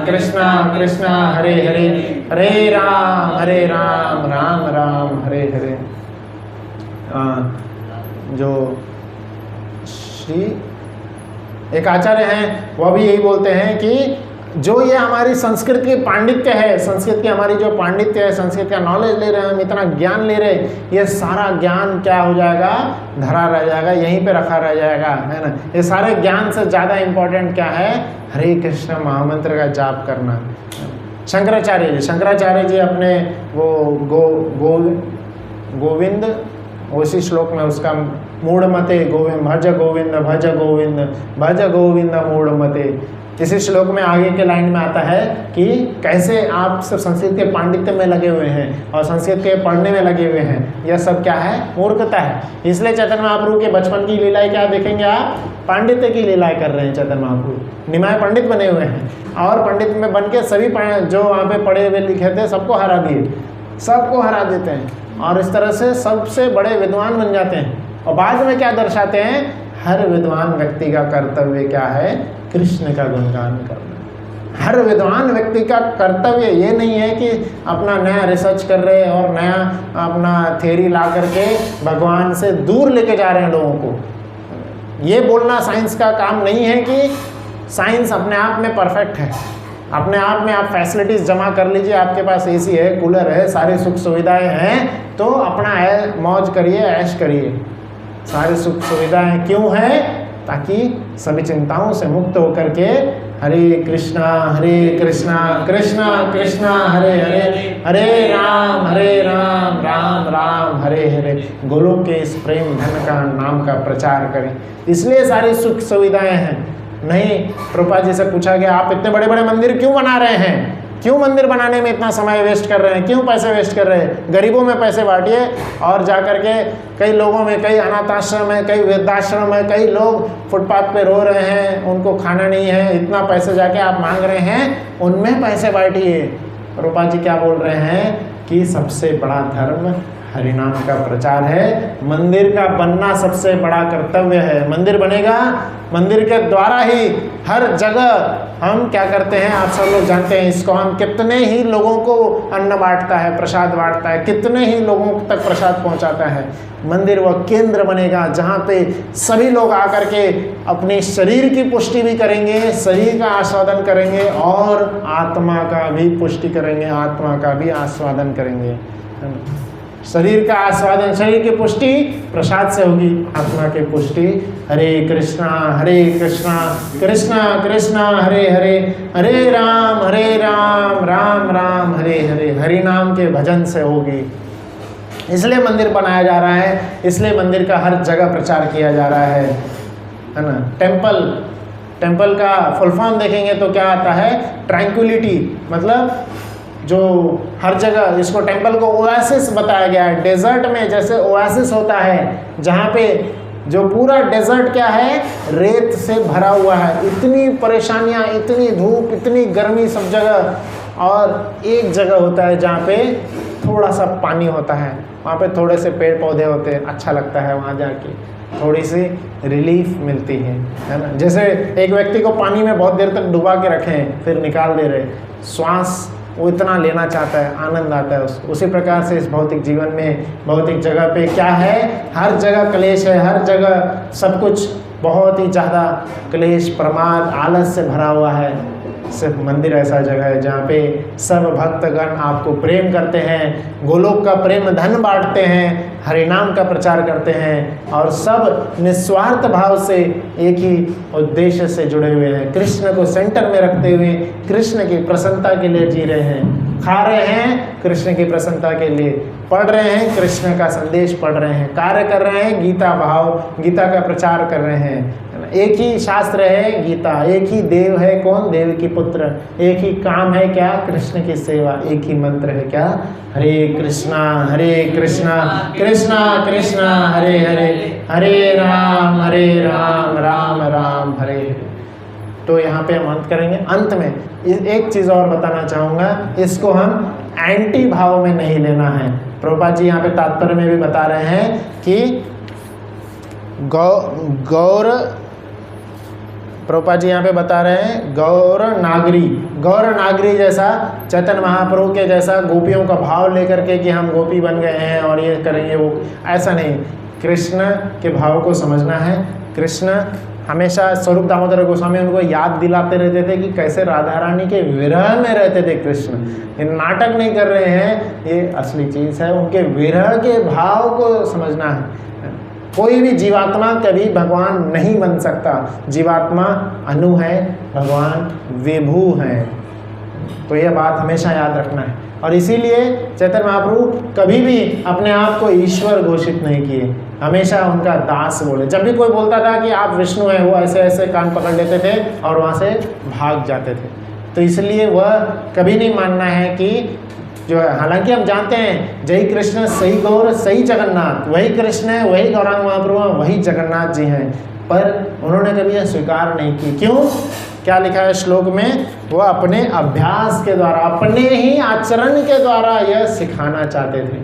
कृष्णा कृष्णा हरे हरे, हरे राम राम राम हरे हरे। जो श्री एक आचार्य हैं वह भी यही बोलते हैं कि जो ये हमारी संस्कृत की पांडित्य है, संस्कृत की हमारी जो पांडित्य है, संस्कृत का नॉलेज ले रहे हैं हम, इतना ज्ञान ले रहे हैं, ये सारा ज्ञान क्या हो जाएगा, धरा रह जाएगा, यहीं पे रखा रह जाएगा, है ना। ये सारे ज्ञान से ज़्यादा इम्पोर्टेंट क्या है, हरे कृष्ण महामंत्र का जाप करना। शंकराचार्य जी अपने वो गोविंद उसी श्लोक में उसका मूढ़मते गोविंद भज गोविंद भज गोविंद भज गोविंद मूढ़मते, इसी श्लोक में आगे के लाइन में आता है कि कैसे आप सब संस्कृत के पांडित्य में लगे हुए हैं और संस्कृत के पढ़ने में लगे हुए हैं, यह सब क्या है, मूर्खता है। इसलिए चैतन्य महाप्रभु के बचपन की लीलाएं क्या देखेंगे आप, पांडित्य की लीलाएं कर रहे हैं चैतन्य महाप्रभु, निमाय पंडित बने हुए हैं और पंडित में बन के सभी जो वहाँ पे पढ़े हुए लिखे थे सबको हरा दिए, सबको हरा देते हैं और इस तरह से सबसे बड़े विद्वान बन जाते हैं। और बाद में क्या दर्शाते हैं, हर विद्वान व्यक्ति का कर्तव्य क्या है, कृष्ण का गुणगान करना। हर विद्वान व्यक्ति का कर्तव्य ये नहीं है कि अपना नया रिसर्च कर रहे हैं और नया अपना थ्योरी ला करके भगवान से दूर लेके जा रहे हैं लोगों को। ये बोलना साइंस का काम नहीं है कि साइंस अपने आप में परफेक्ट है, अपने आप में आप फैसिलिटीज़ जमा कर लीजिए, आपके पास एसी है, कूलर है, सारी सुख सुविधाएं हैं, तो अपना मौज करिए, ऐश करिए। सारी सुख सुविधाएं क्यों हैं, ताकि सभी चिंताओं से मुक्त होकर के हरे कृष्णा कृष्णा कृष्णा हरे हरे, हरे राम राम राम हरे हरे, गोलोक के इस प्रेम धन का नाम का प्रचार करें। इसलिए सारी सुख सुविधाएं हैं। नहीं, प्रभुपाद जी से पूछा गया आप इतने बड़े बड़े मंदिर क्यों बना रहे हैं, क्यों मंदिर बनाने में इतना समय वेस्ट कर रहे हैं, क्यों पैसे वेस्ट कर रहे हैं, गरीबों में पैसे बांटिए और जा कर के कई लोगों में, कई अनाथाश्रम है, कई वृद्धाश्रम है, कई लोग फुटपाथ पे रो रहे हैं, उनको खाना नहीं है, इतना पैसे जाके आप मांग रहे हैं, उनमें पैसे बांटिए। प्रभुपाद जी क्या बोल रहे हैं कि सबसे बड़ा धर्म हरिनाम का प्रचार है, मंदिर का बनना सबसे बड़ा कर्तव्य है। मंदिर बनेगा, मंदिर के द्वारा ही हर जगह हम क्या करते हैं, आप सब लोग जानते हैं, इस्कॉन कितने ही लोगों को अन्न बांटता है, प्रसाद बांटता है, कितने ही लोगों तक प्रसाद पहुंचाता है। मंदिर वह केंद्र बनेगा जहाँ पे सभी लोग आकर के अपने शरीर की पुष्टि भी करेंगे, शरीर का आस्वादन करेंगे और आत्मा का भी पुष्टि करेंगे, आत्मा का भी आस्वादन करेंगे। शरीर का आस्वादन, शरीर की पुष्टि प्रसाद से होगी, आत्मा की पुष्टि हरे कृष्णा कृष्णा कृष्णा हरे हरे, हरे राम राम राम हरे हरे, हरि नाम के भजन से होगी। इसलिए मंदिर बनाया जा रहा है, इसलिए मंदिर का हर जगह प्रचार किया जा रहा है ना। टेम्पल टेम्पल का फुल फॉर्म देखेंगे तो क्या आता है, ट्रैंक्विलिटी, मतलब जो हर जगह, इसको टेम्पल को ओएसिस बताया गया है। डेजर्ट में जैसे ओएसिस होता है, जहाँ पे जो पूरा डेजर्ट क्या है, रेत से भरा हुआ है, इतनी परेशानियाँ, इतनी धूप, इतनी गर्मी सब जगह, और एक जगह होता है जहाँ पे थोड़ा सा पानी होता है, वहाँ पे थोड़े से पेड़ पौधे होते हैं, अच्छा लगता है वहाँ जाके, थोड़ी सी रिलीफ मिलती है ना। जैसे एक व्यक्ति को पानी में बहुत देर तक डुबा के रखें फिर निकाल दे रहे, श्वास वो इतना लेना चाहता है, आनंद आता है उसको। उसी प्रकार से इस भौतिक जीवन में, भौतिक जगह पे क्या है, हर जगह क्लेश है, हर जगह सब कुछ बहुत ही ज़्यादा क्लेश, प्रमाद, आलस से भरा हुआ है। सिर्फ मंदिर ऐसा जगह है जहाँ पे सब भक्तगण आपको प्रेम करते हैं, गोलोक का प्रेम धन बांटते हैं, हरिनाम का प्रचार करते हैं, और सब निस्वार्थ भाव से एक ही उद्देश्य से जुड़े हुए हैं, कृष्ण को सेंटर में रखते हुए कृष्ण की प्रसन्नता के लिए जी रहे हैं, खा रहे हैं कृष्ण की प्रसन्नता के लिए, पढ़ रहे हैं कृष्ण का संदेश पढ़ रहे हैं, कार्य कर रहे हैं गीता भाव, गीता का प्रचार कर रहे हैं। एक ही शास्त्र है गीता, एक ही देव है, कौन, देव की पुत्र, एक ही काम है क्या, कृष्ण की सेवा, एक ही मंत्र है क्या, हरे कृष्णा कृष्णा कृष्णा हरे हरे, हरे राम राम राम हरे हरे। तो यहाँ पे हम अंत करेंगे। अंत में एक चीज़ और बताना चाहूँगा, इसको हम एंटी भाव में नहीं लेना है। प्रभुपाद जी यहाँ पे तात्पर्य में भी बता रहे हैं कि प्रभुपाद जी यहाँ पे बता रहे हैं गौर नागरी जैसा, चैतन्य महाप्रभु के जैसा गोपियों का भाव लेकर के कि हम गोपी बन गए हैं और ये करेंगे वो, ऐसा नहीं। कृष्ण के भाव को समझना है। कृष्ण हमेशा स्वरूप दामोदर गोस्वामी उनको याद दिलाते रहते थे कि कैसे राधा रानी के विरह में रहते थे कृष्ण। ये नाटक नहीं कर रहे हैं, ये असली चीज़ है। उनके विरह के भाव को समझना है। कोई भी जीवात्मा कभी भगवान नहीं बन सकता। जीवात्मा अनु है, भगवान विभू है। तो यह बात हमेशा याद रखना है। और इसीलिए चैतन्य महाप्रभु कभी भी अपने आप को ईश्वर घोषित नहीं किए, हमेशा उनका दास बोले। जब भी कोई बोलता था कि आप विष्णु हैं, वो ऐसे ऐसे कान पकड़ लेते थे और वहाँ से भाग जाते थे। तो इसलिए वह कभी नहीं मानना है कि जो है, हालांकि हम जानते हैं जय कृष्ण सही गौर सही जगन्नाथ, वही कृष्ण है, वही गौरांग महाप्रभु हैं, वही जगन्नाथ जी हैं, पर उन्होंने कभी यह स्वीकार नहीं की। क्यों? क्या लिखा है श्लोक में? वो अपने अभ्यास के द्वारा, अपने ही आचरण के द्वारा यह सिखाना चाहते थे।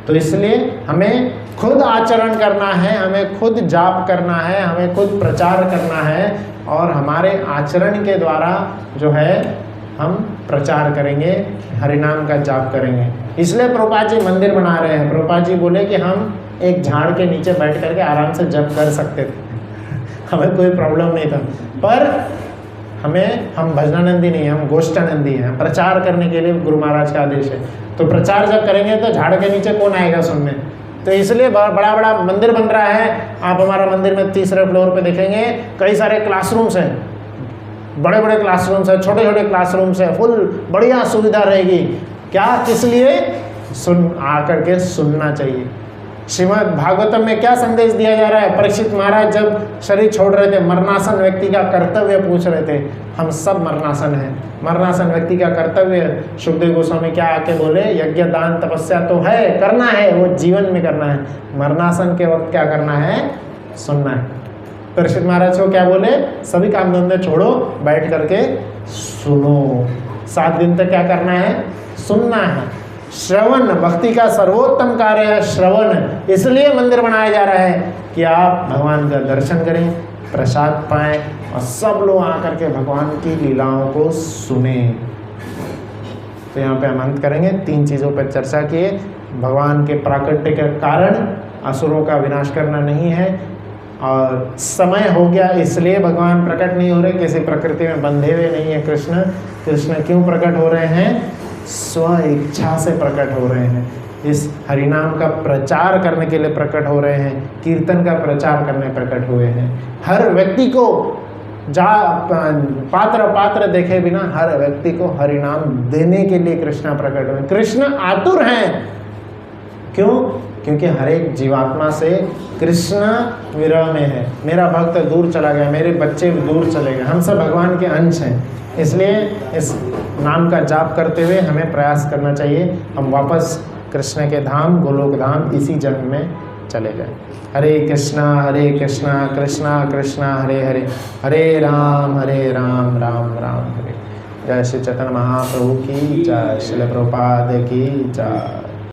तो इसलिए हमें खुद आचरण करना है, हमें खुद जाप करना है, हमें खुद प्रचार करना है, और हमारे आचरण के द्वारा जो है हम प्रचार करेंगे, हरिनाम का जाप करेंगे। इसलिए प्रभुपाद जी मंदिर बना रहे हैं। प्रभुपाद जी बोले कि हम एक झाड़ के नीचे बैठ करके आराम से जप कर सकते थे, हमें कोई प्रॉब्लम नहीं था। पर हम भजनानंदी नहीं, हम गोष्ठानंदी हैं। प्रचार करने के लिए गुरु महाराज का आदेश है। तो प्रचार जब करेंगे तो झाड़ के नीचे कौन आएगा सुनने? तो इसलिए बड़ा बड़ा मंदिर बन रहा है। आप हमारा मंदिर में तीसरे फ्लोर पे देखेंगे कई सारे क्लासरूम्स हैं, बड़े बड़े क्लासरूम्स हैं, छोटे छोटे क्लासरूम्स हैं, फुल बढ़िया सुविधा रहेगी। क्या? किस लिए? आकर के सुनना चाहिए। श्रीमद् भागवतम में क्या संदेश दिया जा रहा है? परीक्षित महाराज जब शरीर छोड़ रहे थे, मरणासन व्यक्ति का कर्तव्य पूछ रहे थे। हम सब मरणासन हैं। मरणासन व्यक्ति का कर्तव्य सुखदेव गोस्वामी क्या आके बोले? यज्ञ दान तपस्या तो है, करना है, वो जीवन में करना है। मरणासन के वक्त क्या करना है? सुनना है। परीक्षित महाराज को क्या बोले? सभी काम धंधे छोड़ो, बैठ करके सुनो। 7 दिन तक क्या करना है? सुनना है। श्रवण भक्ति का सर्वोत्तम कार्य है, श्रवण। इसलिए मंदिर बनाया जा रहा है कि आप भगवान का दर्शन करें, प्रसाद पाएं, और सब लोग आकर के भगवान की लीलाओं को सुने। तो यहाँ पे हम अंत करेंगे। 3 चीज़ों पर चर्चा किए। भगवान के प्राकट्य के कारण असुरों का विनाश करना नहीं है, और समय हो गया इसलिए भगवान प्रकट नहीं हो रहे, किसी प्रकृति में बंधे हुए नहीं है। कृष्ण क्यों प्रकट हो रहे हैं? स्व इच्छा से प्रकट हो रहे हैं। इस हरिनाम का प्रचार करने के लिए प्रकट हो रहे हैं, कीर्तन का प्रचार करने प्रकट हुए हैं। हर व्यक्ति को पात्र देखे बिना हर व्यक्ति को हरिनाम देने के लिए कृष्ण प्रकट हुए। कृष्ण आतुर हैं। क्यों? क्योंकि हर एक जीवात्मा से कृष्ण विरह में है। मेरा भक्त दूर चला गया, मेरे बच्चे दूर चले गए, हम सब भगवान के अंश हैं। इसलिए इस नाम का जाप करते हुए हमें प्रयास करना चाहिए हम वापस कृष्ण के धाम गोलोक धाम इसी जन्म में चले गए। हरे कृष्णा कृष्णा कृष्णा हरे हरे, हरे राम राम राम हरे। जय श्री चैतन्य महाप्रभु की जय, श्रील प्रभुपाद की जय।